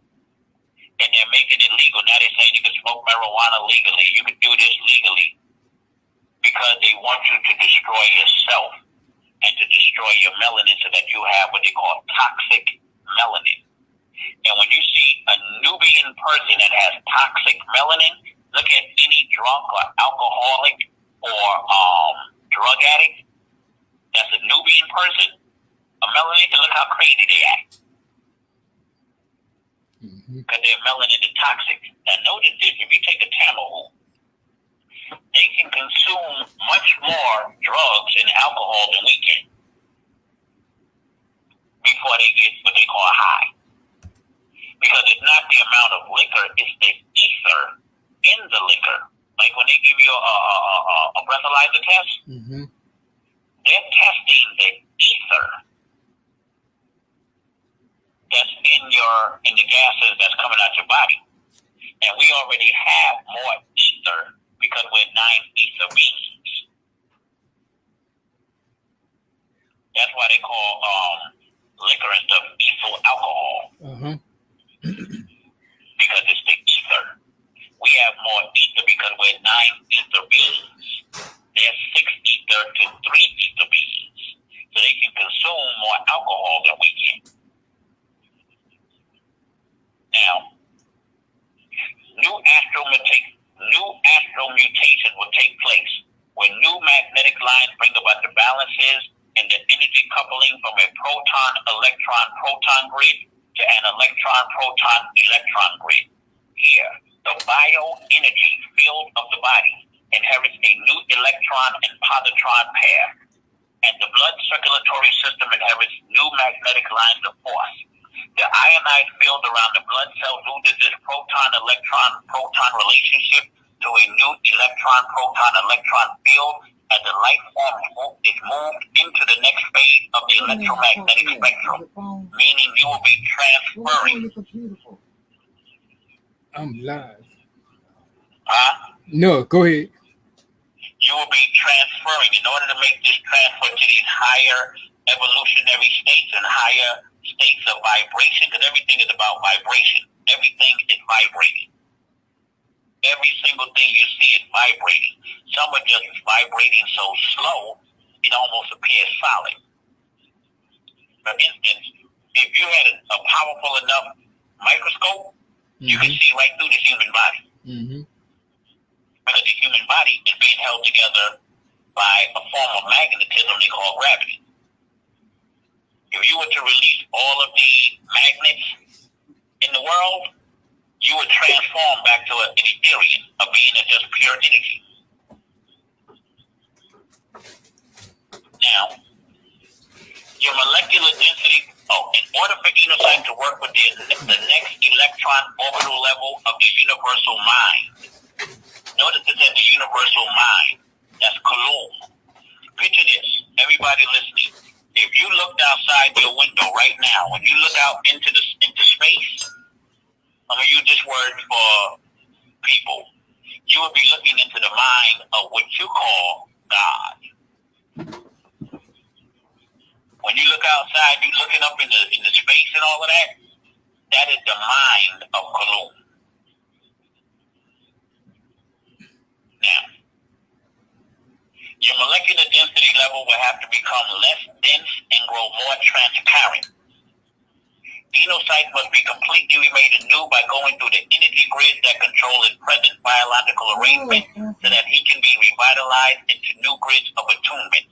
And they're making it legal. Now they're saying you can smoke marijuana legally. You can do this legally. Because they want you to destroy yourself and to destroy your melanin so that you have what they call toxic melanin. And when you see a Nubian person that has toxic melanin, look at any drunk or alcoholic or drug addict that's a Nubian person, a melanated, look how crazy they act. Because their melanin is toxic. Now notice this, if you take a Tamil, they can consume much more drugs and alcohol than we can before they get what they call high. Because it's not the amount of liquor, it's the ether in the liquor. Like when they give you a breathalyzer test, they're testing the ether that's in the gases that's coming out your body. And we already have more ether because we're 9 ether beings. That's why they call liquor and stuff ethyl alcohol. Because it's the ether. We have more ether because we're 9 ether beings. They're 6 ether to 3 ether beings. So they can consume more alcohol than we can. Now, new astral mutations will take place when new magnetic lines bring about the balances in the energy coupling from a proton-electron-proton grid to an electron-proton-electron grid. Here, the bioenergy field of the body inherits a new electron and positron pair, and the blood circulatory system inherits new magnetic lines of force. The ionized field around the blood cell loses its proton-electron-proton relationship to a new electron-proton-electron field as the life form is moved into the next phase of the electromagnetic spectrum, meaning you will be transferring. I'm live. No, go ahead. You will be transferring in order to make this transfer to these higher evolutionary states and higher states of vibration, because everything is about vibration. Everything is vibrating. Every single thing you see is vibrating. Some are just vibrating so slow, it almost appears solid. For instance, if you had a powerful enough microscope, you can see right through the human body. Because the human body is being held together by a form of magnetism they call gravity. If you were to release all of the magnets in the world, you would transform back to an ethereum, a being of just pure energy. Now, your molecular density, in order for Enocyte to work with the next electron orbital level of the universal mind, notice it's at the universal mind, that's Coulomb. Picture this, everybody listening. If you looked outside your window right now, when you look out into space, I'm going to use this word for people, you would be looking into the mind of what you call God. When you look outside, you're looking up in the space and all of that. That is the mind of Coulomb. Now, your molecular density level will have to become less dense and grow more transparent. Enocyte must be completely remade anew by going through the energy grid that control its present biological arrangement so that he can be revitalized into new grids of attunement.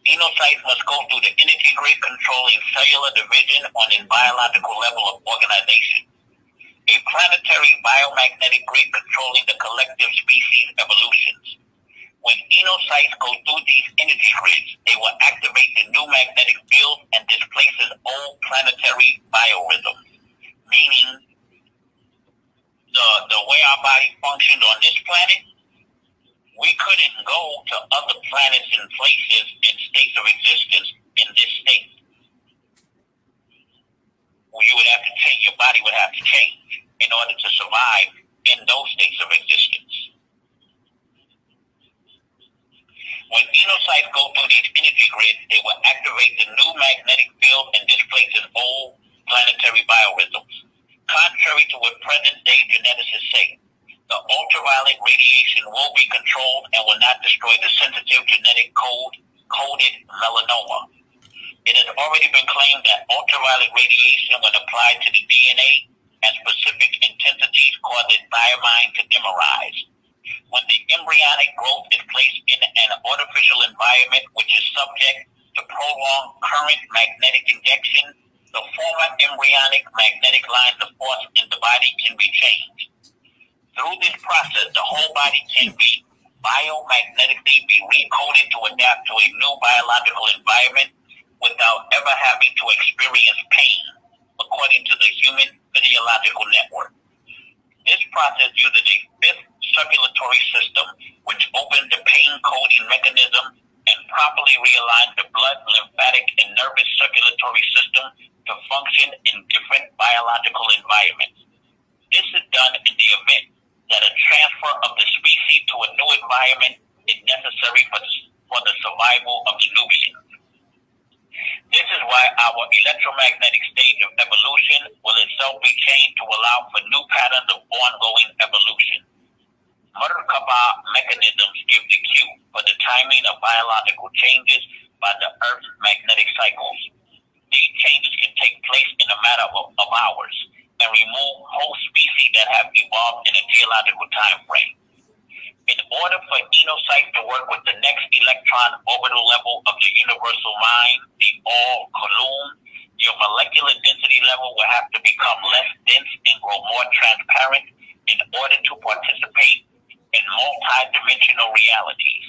Enocyte must go through the energy grid controlling cellular division on its biological level of organization. A planetary biomagnetic grid controlling the collective species evolutions. When enocytes go through these energy grids, they will activate the new magnetic field and displaces old planetary biorhythms, meaning the way our body functioned on this planet, we couldn't go to other planets and places and states of existence in this state. Well, you would have to change, your body would have to change in order to survive in those states of existence. When enocytes go through these energy grids, they will activate the new magnetic field and displace its old planetary biorhythms. Contrary to what present-day geneticists say, the ultraviolet radiation will be controlled and will not destroy the sensitive genetic coded melanoma. It has already been claimed that ultraviolet radiation, when applied to the DNA at specific intensities, causes thiamine to dimerize. When the embryonic growth is placed in an artificial environment which is subject to prolonged current magnetic injection, the former embryonic magnetic lines of force in the body can be changed. Through this process, the whole body can be biomagnetically recoded to adapt to a new biological environment without ever having to experience pain, according to the human physiological network. This process uses a fifth circulatory system, which opens the pain-coding mechanism and properly realigns the blood, lymphatic, and nervous circulatory system to function in different biological environments. This is done in the event that a transfer of the species to a new environment is necessary for the survival of the Nubians. This is why our electromagnetic stage of evolution will itself be changed to allow for new patterns of ongoing evolution. Merkaba mechanisms give the cue for the timing of biological changes by the Earth's magnetic cycles. These changes can take place in a matter of hours and remove whole species that have evolved in a geological time frame. In order for enocytes to work with the next electron orbital level of the universal mind, the all-Coulomb, your molecular density level will have to become less dense and grow more transparent in order to participate in multi-dimensional realities.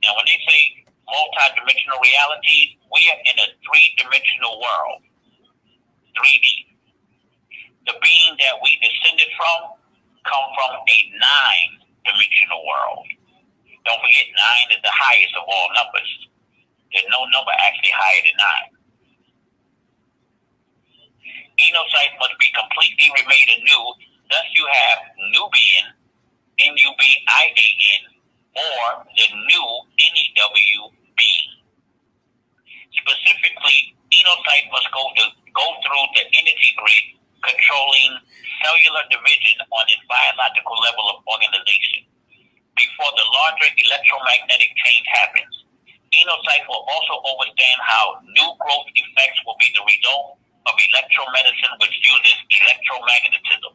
Now, when they say multi-dimensional realities, we are in a three-dimensional world, 3D. The being that we descended from come from a nine-dimensional world. Don't forget, 9 is the highest of all numbers. There's no number actually higher than 9. Enocytes must be completely remade anew. Thus, you have Nubian, Nubian, or the new NEW being. Specifically, enocytes must go through the energy grid controlling cellular division on its biological level of organization. Before the larger electromagnetic change happens, Enocytes will also understand how new growth effects will be the result of electromedicine, which uses electromagnetism.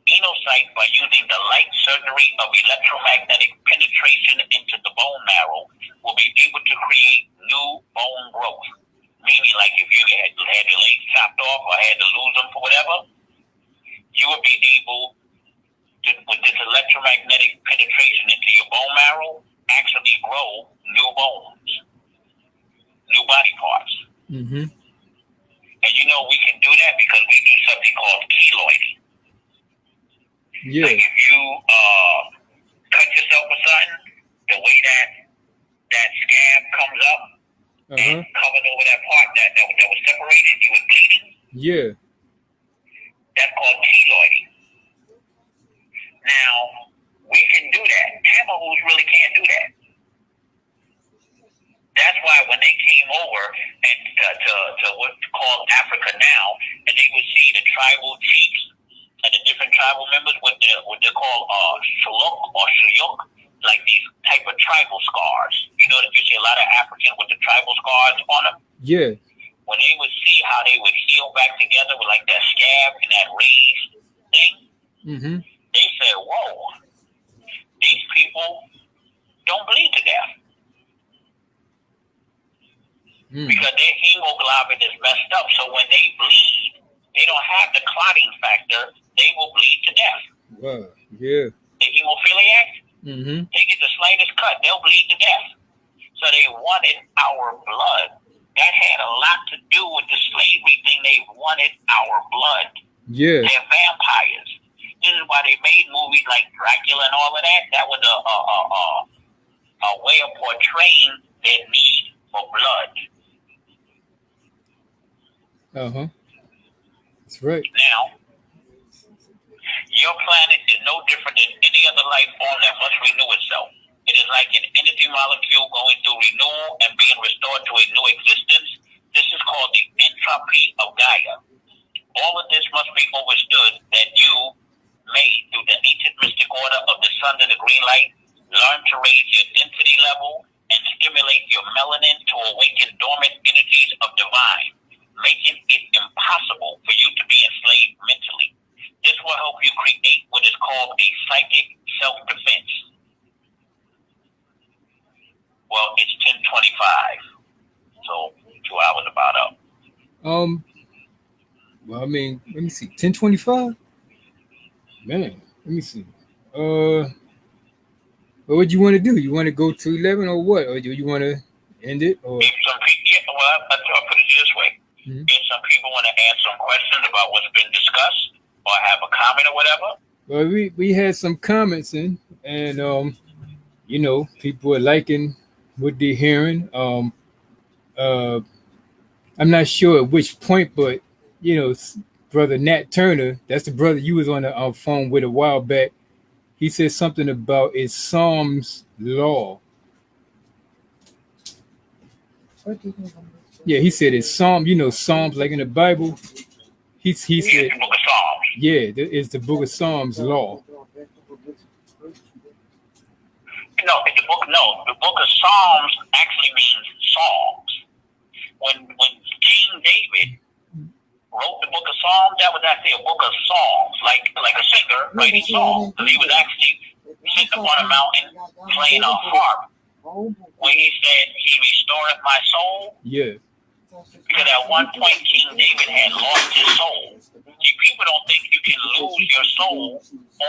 Enocytes, by using the light surgery of electromagnetic penetration into the bone marrow, will be able to create new bone growth. Meaning, like if you had your legs chopped off or had to lose them for whatever, you would be able to, with this electromagnetic penetration into your bone marrow, actually grow new bones, new body parts. Mm-hmm. And you know we can do that because we do something called keloiding. Yeah. Like if you cut yourself or something, the way that scab comes up and covered over that part that was separated, you was bleeding. Yeah. That's called keloiding. Now, we can do that. Tammuz really can't do that. That's why when they came over and to what's called Africa now, and they would see the tribal chiefs and the different tribal members, what they're called shuluk or shuyuk, like these type of tribal scars. You know that you see a lot of Africans with the tribal scars on them? Yeah. When they would see how they would heal back together with like that scab and that raised thing, they said, whoa, these people don't bleed to death. Because their hemoglobin is messed up. So when they bleed, they don't have the clotting factor. They will bleed to death. Wow. Yeah. The hemophiliac, they get the slightest cut, they'll bleed to death. So they wanted our blood. That had a lot to do with the slavery thing. They wanted our blood. Yeah. They're vampires. This is why they made movies like Dracula and all of that. That was a way of portraying their need for blood. That's right. Now, your planet is no different than any other life form that must renew itself. It is like an energy molecule going through renewal and being restored to a new existence. This is called the entropy of Gaia. All of this must be understood that you made through the ancient mystic order of the sun and the green light. Learn to raise your density level and stimulate your melanin to awaken dormant energies of divine, making it impossible for you to be enslaved mentally. This will help you create what is called a psychic self-defense. Well, it's 10:25, so 2 hours about up. Well, I mean, let me see, 10:25. Man, let me see. What do you want to do? You want to go to 11 or what? Or do you want to end it? Or if some people, I'll put it this way. If some people want to ask some questions about what's been discussed or have a comment or whatever. Well, we had some comments in, and you know, people are liking what they're hearing. I'm not sure at which point, but you know, brother Nat Turner, that's the brother you was on the phone with a while back. He said something about it's Psalms law. Yeah, he said it's Psalm. You know, Psalms like in the Bible. He said, the book of Psalms. Yeah, it's the book of Psalms law. The book of Psalms actually means songs. When King David wrote the book of Psalms, that was actually a book of songs, like a singer writing songs. Because he was actually sitting up on a mountain playing a harp, where he said, "He restoreth my soul." Yeah. Because at one point, King David had lost his soul. See, people don't think you can lose your soul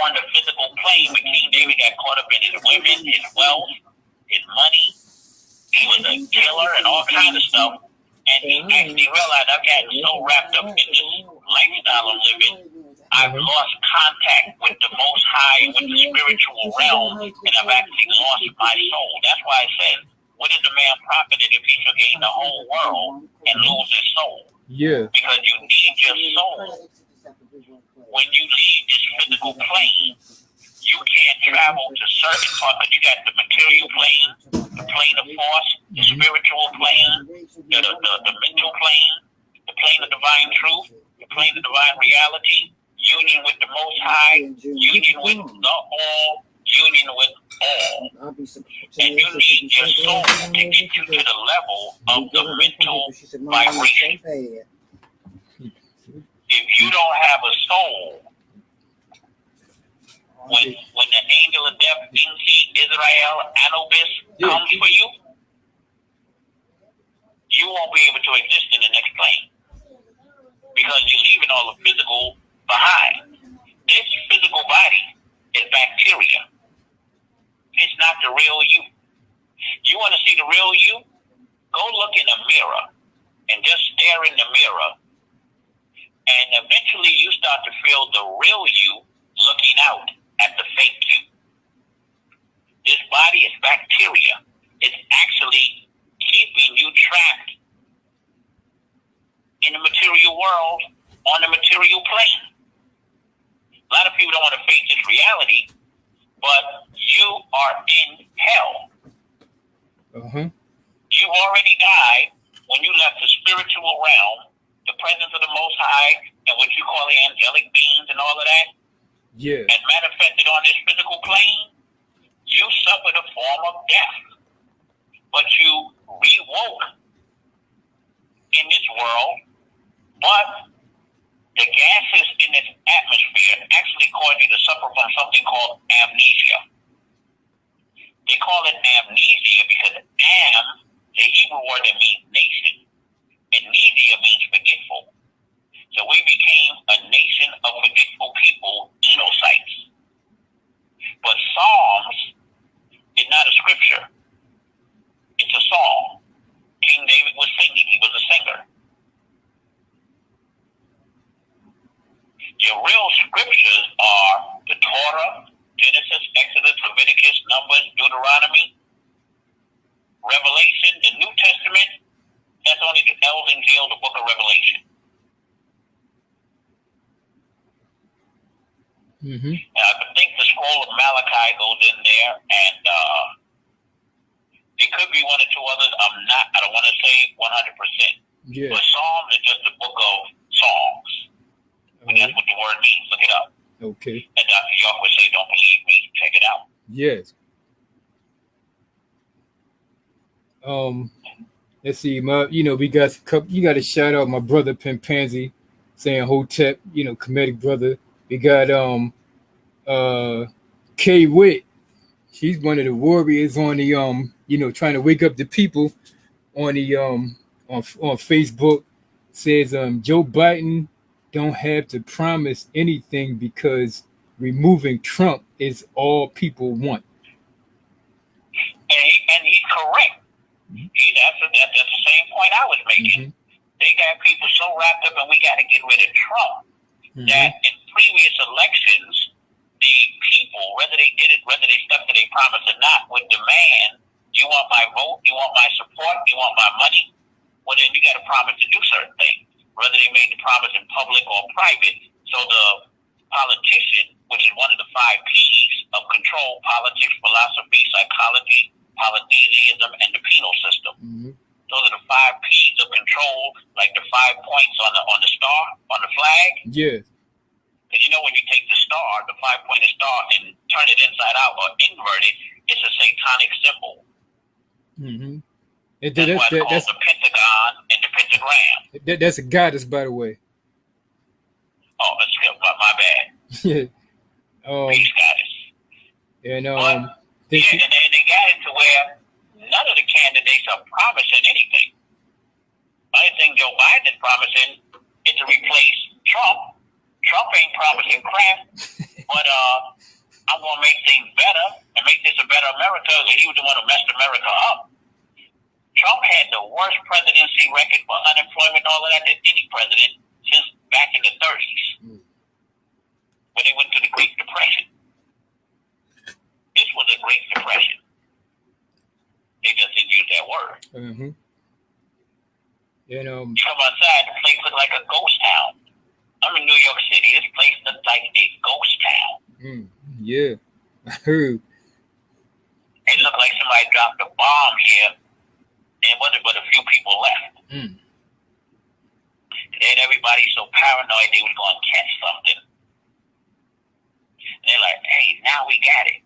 on the physical plane, but King David got caught up in his women, his wealth, his money. He was a killer and all kinds of stuff. And he actually realized, I've gotten so wrapped up in this lifestyle I'm living, I've lost contact with the Most High, with the spiritual realm, and I've actually lost my soul. That's why I said, what is a man profited if he should gain the whole world and lose his soul? Yeah. Because you need your soul. When you leave this physical plane, you can't travel to certain parts, because you got the material plane, the plane of force, the spiritual plane, the mental plane, the plane of divine truth, the plane of divine reality, union with the Most High, union with the all, union with all. And you need your soul to get you to the level of the mental vibration. If you don't have a soul, when the angel of death, Inti, Israel, Anubis, comes for you, you won't be able to exist in the next plane because you're leaving all the physical behind. This physical body is bacteria. It's not the real you. You want to see the real you? Go look in a mirror and just stare in the mirror. And eventually you start to feel the real you looking out at the fake you. This body is bacteria. It's actually keeping you trapped in the material world on the material plane. A lot of people don't want to face this reality, but you are in hell. You already died when you left the spiritual realm, the presence of the Most High, and what you call the angelic beings and all of that, and manifested on this physical plane. You suffered a form of death, but you rewoke in this world, but the gases in this atmosphere actually cause you to suffer from something called amnesia. They call it amnesia because am, the Hebrew word that means nation, and nesia means forgetful. So we became a nation of forgetful people, genocytes. But Psalms is not a scripture. It's a song. King David was singing. He was a singer. Your real scriptures are the Torah, Genesis, Exodus, Leviticus, Numbers, Deuteronomy, Revelation, the New Testament. That's only the Injil, the book of Revelation. And I think the scroll of Malachi goes in there, and it could be one or two others. I don't want to say 100%. But Psalms is just a book of songs. And that's what the word means. Look it up. Okay. And Dr. York would say, don't believe me. Check it out. Yes. Let's see, we got you got to shout out my brother Pimpanzi saying Hotep, Kemetic brother. We got K Witt. She's one of the warriors on the trying to wake up the people on the on Facebook. Says Joe Biden don't have to promise anything because removing Trump is all people want. And he's correct. That's the same point I was making. They got people so wrapped up, and we got to get rid of Trump, that in previous elections, the people, whether they did it, whether they stuck to their promise or not, would demand, you want my vote, you want my support, you want my money? Well, then you got to promise to do certain things, whether they made the promise in public or private. So the politician, which is one of the 5 P's of control: politics, philosophy, psychology, polytheism, and the penal system. Those are the 5 P's of control, like the 5 points on the star, on the flag. Yes. Because when you take the star, the 5-pointed star, and turn it inside out or invert it, it's a satanic symbol. That's why it's called the pentagon and the pentagram. That's a goddess, by the way. Oh, that's my bad. Peace goddess. And and they got it to where none of the candidates are promising anything. The only thing Joe Biden is promising is to replace Trump. Trump ain't promising crap, but I'm going to make things better and make this a better America. And he was the one who messed America up. Trump had the worst presidency record for unemployment and all of that than any president since back in the 30s, when they went through the Great Depression. This was a Great Depression. They just didn't use that word. You come outside, the place looked like a ghost town. I'm in New York City. This place looked like a ghost town. Yeah, I heard. It looked like somebody dropped a bomb here. There wasn't but a few people left. And then everybody's so paranoid they was going to catch something. And they're like, hey, now we got it.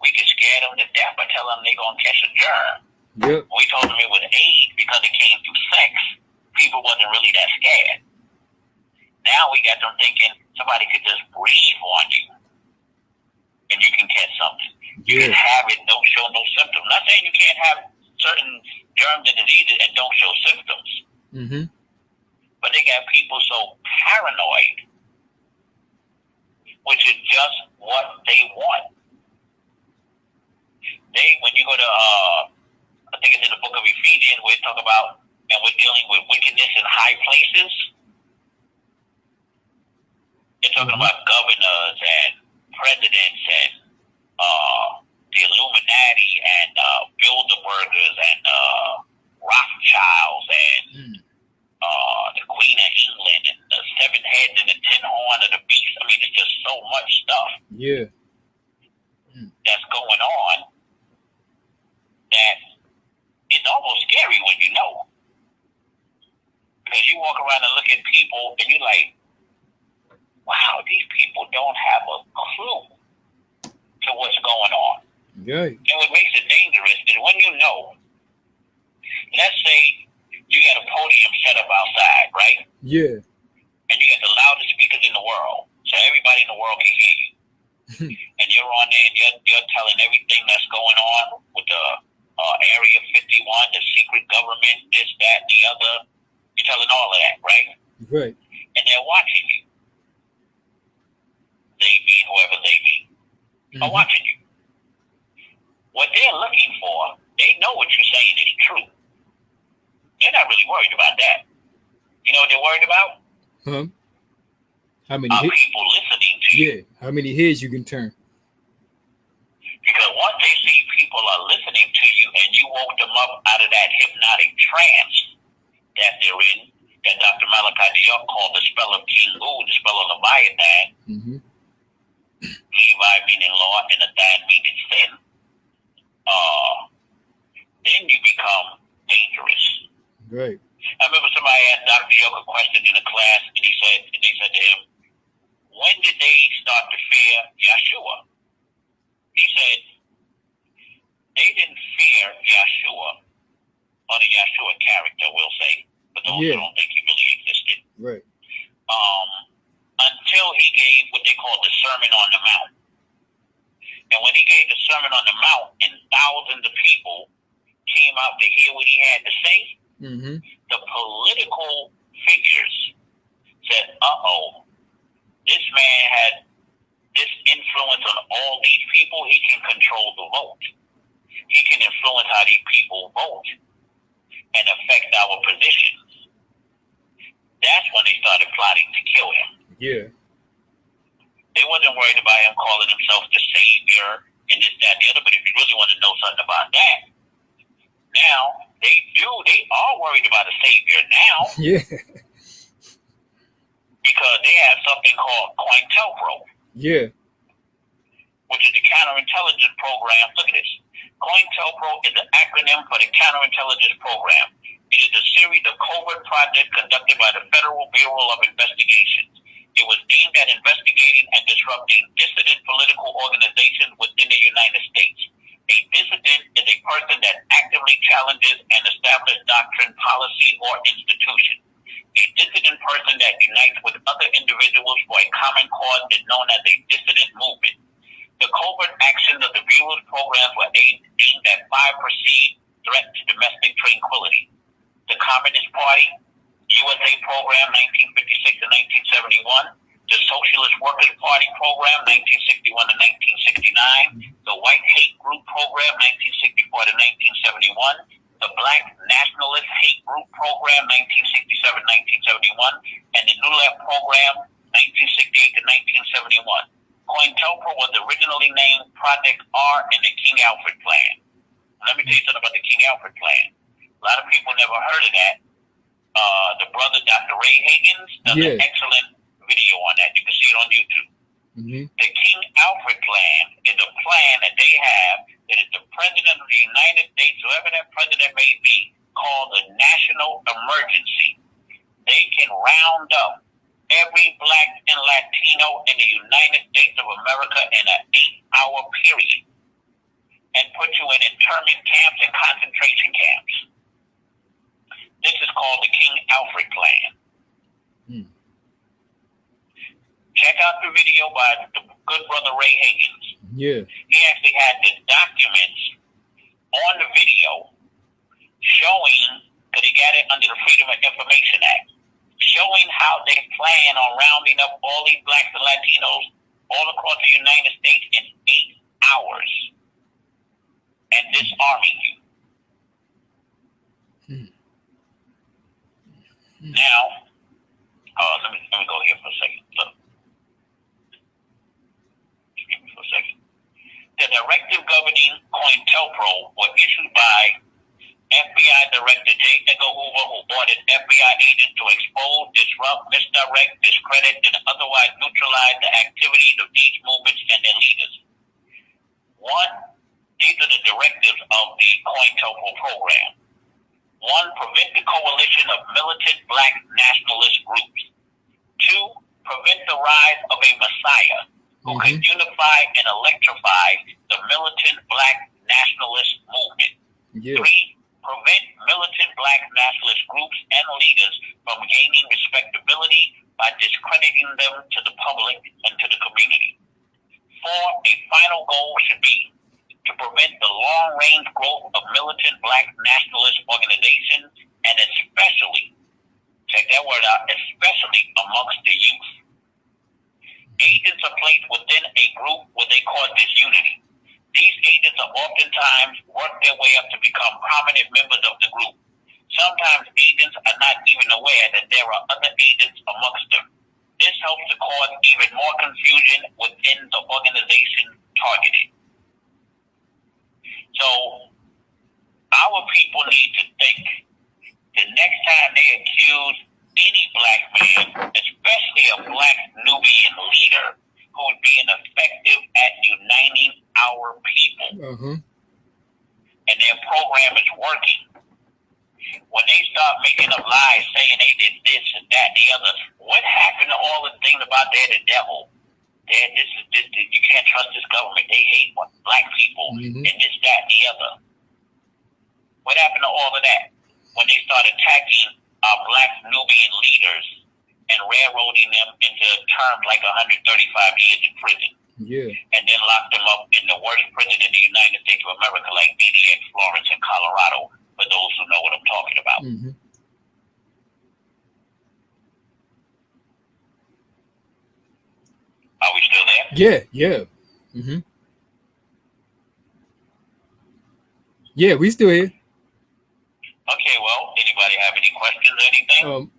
We could scare them to death by telling them they're going to catch a germ. Yep. We told them it was AIDS because it came through sex. People wasn't really that scared. Now we got them thinking somebody could just breathe on you and you can catch something. You can have it, don't show no symptoms. Not saying you can't have certain germs and diseases and don't show symptoms. Mm-hmm. But they got people so paranoid, which is just what they want. When you go to, I think it's in the book of Ephesians, where it talk about, and we're dealing with wickedness in high places. They're talking about governors and presidents and the Illuminati and Bilderbergers and Rothschilds and the Queen of England and the seven heads and the 10 horn of the beast. I mean, it's just so much stuff. Yeah. That's going on that it's almost scary when you know. Because you walk around and look at people and you're like, wow, these people don't have a clue to what's going on. Yeah. And what makes it dangerous is when you know, let's say you got a podium set up outside, right? Yeah. And you got the loudest speakers in the world, so everybody in the world can hear you. And you're on there and you're telling everything that's going on with the Area 51, the secret government, this, that, the other. You're telling all of that, right? Right. And they're watching you. They be whoever they be. Are watching you. What they're looking for, they know what you're saying is true. They're not really worried about that. You know what they're worried about? Huh? How many people listening to you? Yeah. How many heads you can turn? Because once they see people are listening to you and you woke them up out of that hypnotic trance that they're in, that Dr. Malachi Diop called the spell of King Lu, the spell of Leviathan, Levi meaning law and Adan meaning sin, then you become dangerous. Right. I remember somebody asked Dr. Diop a question in a class, and they said to him, when did they start to fear Yeshua? He said, they didn't fear Yeshua, or the Yeshua character, we'll say, but those who don't think he really existed. Right. Until he gave what they call the Sermon on the Mount. And when he gave the Sermon on the Mount, and thousands of people came out to hear what he had to say, the political figures said, this man had this influence on all these people. He can control the vote. He can influence how these people vote and affect our positions. That's when they started plotting to kill him. Yeah. They wasn't worried about him calling himself the Savior and this, that, and the other, but if you really want to know something about that, now they are worried about a Savior now. Yeah. Because they have something called COINTELPRO. Yeah. Which is the counterintelligence program. Look at this. COINTELPRO is an acronym for the counterintelligence program. It is a series of covert projects conducted by the Federal Bureau of Investigations. It was aimed at investigating and disrupting dissident political organizations within the United States. A dissident is a person that actively challenges an established doctrine, policy, or institution. A dissident person that unites with other individuals for a common cause is known as a dissident movement. The covert actions of the Bureau's programs were aimed at five perceived threats to domestic tranquility: the Communist Party, USA Program 1956 to 1971, the Socialist Workers Party Program 1961 to 1969, the White Hate Group Program 1964 to 1971, the Black Nationalist Hate Group Program 1967-1971, and the New Left Program 1968 to 1971. COINTELPRO was originally named Project R in the King Alfred Plan. Let me tell you something about the King Alfred Plan. A lot of people never heard of that. The brother, Dr. Ray Higgins, does an excellent video on that. You can see it on YouTube. The King Alfred Plan is a plan that they have that is the President of the United States, whoever that president may be, called a national emergency. They can round up every Black and Latino in the United States of America in an 8-hour period. and put you in internment camps and concentration camps. This is called the King Alfred Plan. Mm. Check out the video by the good brother Ray Higgins. Yeah. He actually had the documents on the video showing, because he got it under the Freedom of Information Act, showing how they plan on rounding up all these blacks and Latinos all across the United States in 8 hours and disarming you. Hmm. Now, let me go here for a second. Look. Excuse me for a second. The directive governing COINTELPRO was issued by FBI Director J. Edgar Hoover, who ordered FBI agents to expose, disrupt, misdirect, discredit, and otherwise neutralize the activities of these movements and their leaders. One, these are the directives of the COINTELPRO program. One, prevent the coalition of militant black nationalist groups. Two, prevent the rise of a messiah who can unify and electrify the militant black nationalist movement. Yeah. Three, prevent militant black nationalist groups and leaders from gaining respectability by discrediting them to the public and to the community. Four, a final goal should be to prevent the long-range growth of militant black nationalist organizations, and especially, check that word out, especially amongst the youth. Agents are placed within a group where they cause disunity. These agents are oftentimes work their way up to become prominent members of the group. Sometimes agents are not even aware that there are other agents amongst them. This helps to cause even more confusion within the organization targeted. So, our people need to think the next time they accuse any black man, especially a black Nubian leader, who would be ineffective at uniting our people. And their program is working. When they start making up lies saying they did this and that and the other, what happened to all the things about they're the devil? You can't trust this government. They hate black people and this, that, and the other. What happened to all of that? When they start attacking our black Nubian leaders and railroading them into terms like 135 years in prison. Yeah. And then lock them up in the worst prison in the United States of America, like BDX Florence in Colorado, for those who know what I'm talking about. Are we still there? Yeah. Yeah, we still here. Okay, well, anybody have any questions or anything?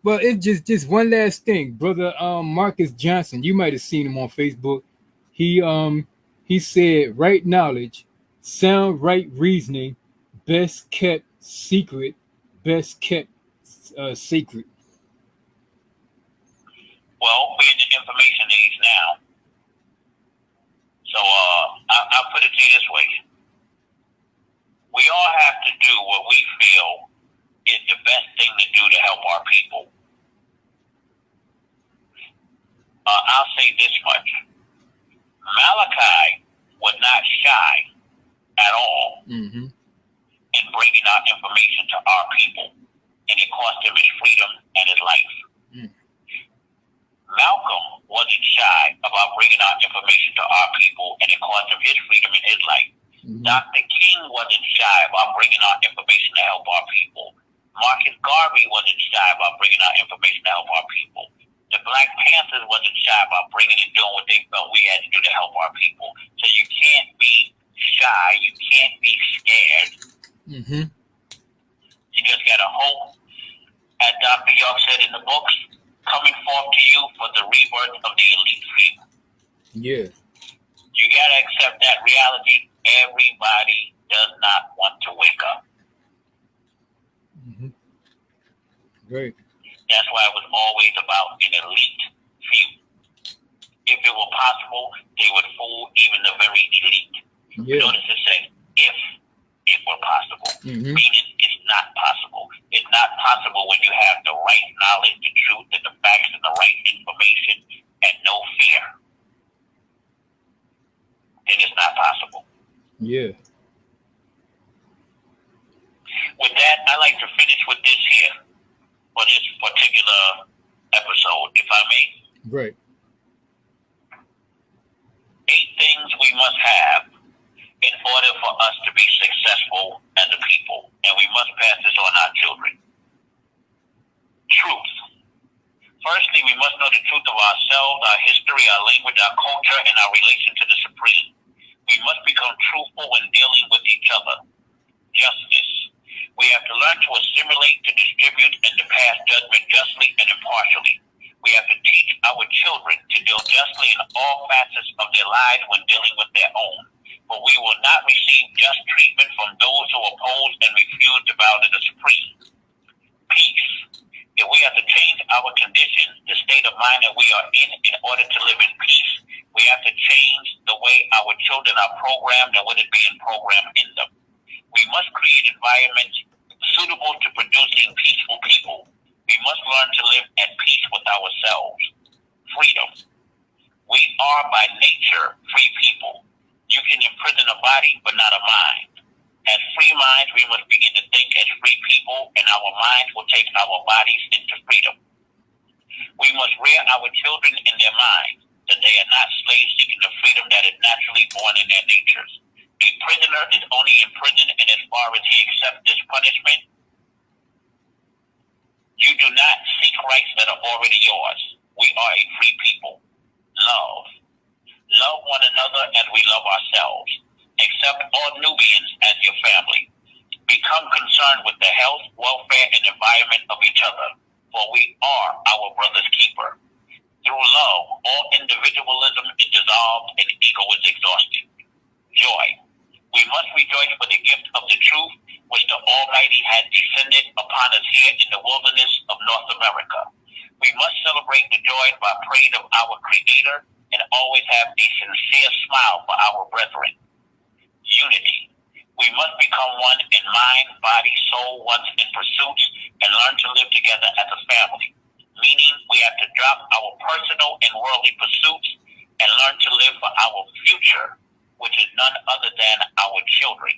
Well, it's just one last thing, brother. Marcus Johnson, you might have seen him on Facebook. He said, right knowledge, sound right reasoning, best kept secret, best kept sacred. Well, we're in the information age now. So I'll put it to you this way. We all have to do what we feel is the best thing to do to help our people. I'll say this much. Malachi was not shy at all in bringing out information to our people, and it cost him his freedom and his life. Malcolm wasn't shy about bringing out information to our people, and it cost him his freedom and his life. Dr. King wasn't shy about bringing out information to help our people. Marcus Garvey wasn't shy about bringing out information to help our people. The Black Panthers wasn't shy about bringing and doing what they felt we had to do to help our people. So you can't be shy. You can't be scared. You just got to hope, as Dr. York said in the books, coming forth to you for the rebirth of the elite fever. Yeah. You got to accept that reality. Everybody does not want to wake up. Right. That's why it was always about an elite few. If it were possible, they would fool even the very elite. Yeah. Notice it said, if it were possible. Meaning it's not possible. It's not possible when you have the right knowledge, the truth, and the facts, and the right information, and no fear. Then it's not possible. Yeah. With that, I like to finish with this here for this particular episode, if I may. Right. 8 things we must have in order for us to be successful as a people, and we must pass this on our children. Truth. Firstly, we must know the truth of ourselves, our history, our language, our culture, and our relation to the Supreme. We must become truthful when dealing with each other. Justice. We have to learn to assimilate, to distribute, and to pass judgment justly and impartially. We have to teach our children to deal justly in all facets of their lives when dealing with their own. For we will not receive just treatment from those who oppose and refuse to bow to the Supreme. Peace. If we have to change our condition, the state of mind that we are in order to live in peace, we have to change the way our children are programmed and what is being programmed in them. We must create environments suitable to producing peaceful people. We must learn to live at peace with ourselves. Freedom. We are by nature free people. You can imprison a body, but not a mind. As free minds, we must begin to think as free people, and our minds will take our bodies into freedom. We must rear our children in their minds that they are not slaves seeking the freedom that is naturally born in their natures. A prisoner is only in prison in as far as he accepts this punishment. You do not seek rights that are already yours. We are a free people. Love. Love one another as we love ourselves. Accept all Nubians as your family. Become concerned with the health, welfare, and environment of each other, for we are our brother's keeper. Through love, all individualism is dissolved and ego is exhausted. Joy. We must rejoice for the gift of the truth, which the Almighty has descended upon us here in the wilderness of North America. We must celebrate the joy by praise of our Creator and always have a sincere smile for our brethren. Unity. We must become one in mind, body, soul, wants, and pursuits, and learn to live together as a family. Meaning we have to drop our personal and worldly pursuits and learn to live for our future, which is none other than our children.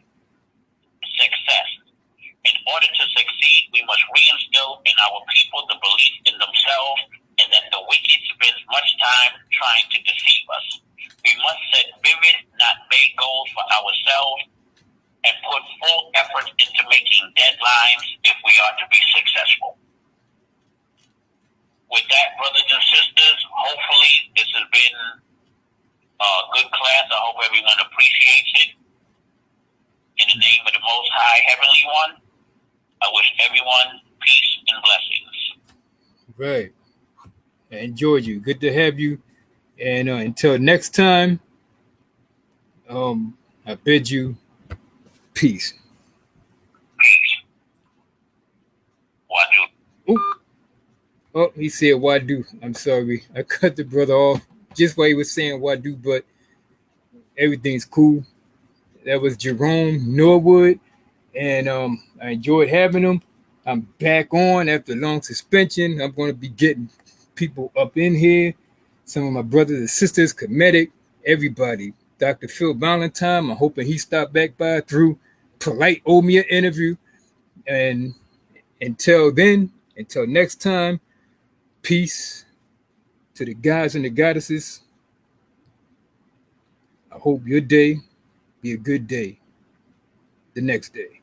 Success. In order to succeed, we must reinstill in our people the belief in themselves and that the wicked spends much time trying to deceive us. We must set vivid, not vague goals for ourselves and put full effort into making deadlines if we are to be successful. With that, brothers and sisters, hopefully this has been a good class. I hope everyone appreciates it. In the name of the Most High Heavenly One, I wish everyone peace and blessings. Right. I enjoyed you. Good to have you. And until next time, I bid you peace. Peace. Wadu. Ooh. Oh, he said Wadu. I'm sorry. I cut the brother off just while he was saying Wadu, but everything's cool. That was Jerome Norwood, and I enjoyed having him. I'm back on after a long suspension. I'm going to be getting people up in here. Some of my brothers and sisters, Comedic, everybody. Dr. Phil Valentine, I'm hoping he stopped back by through Polite owed me an interview. And until then, until next time, peace to the guys and the goddesses. I hope your day be a good day the next day.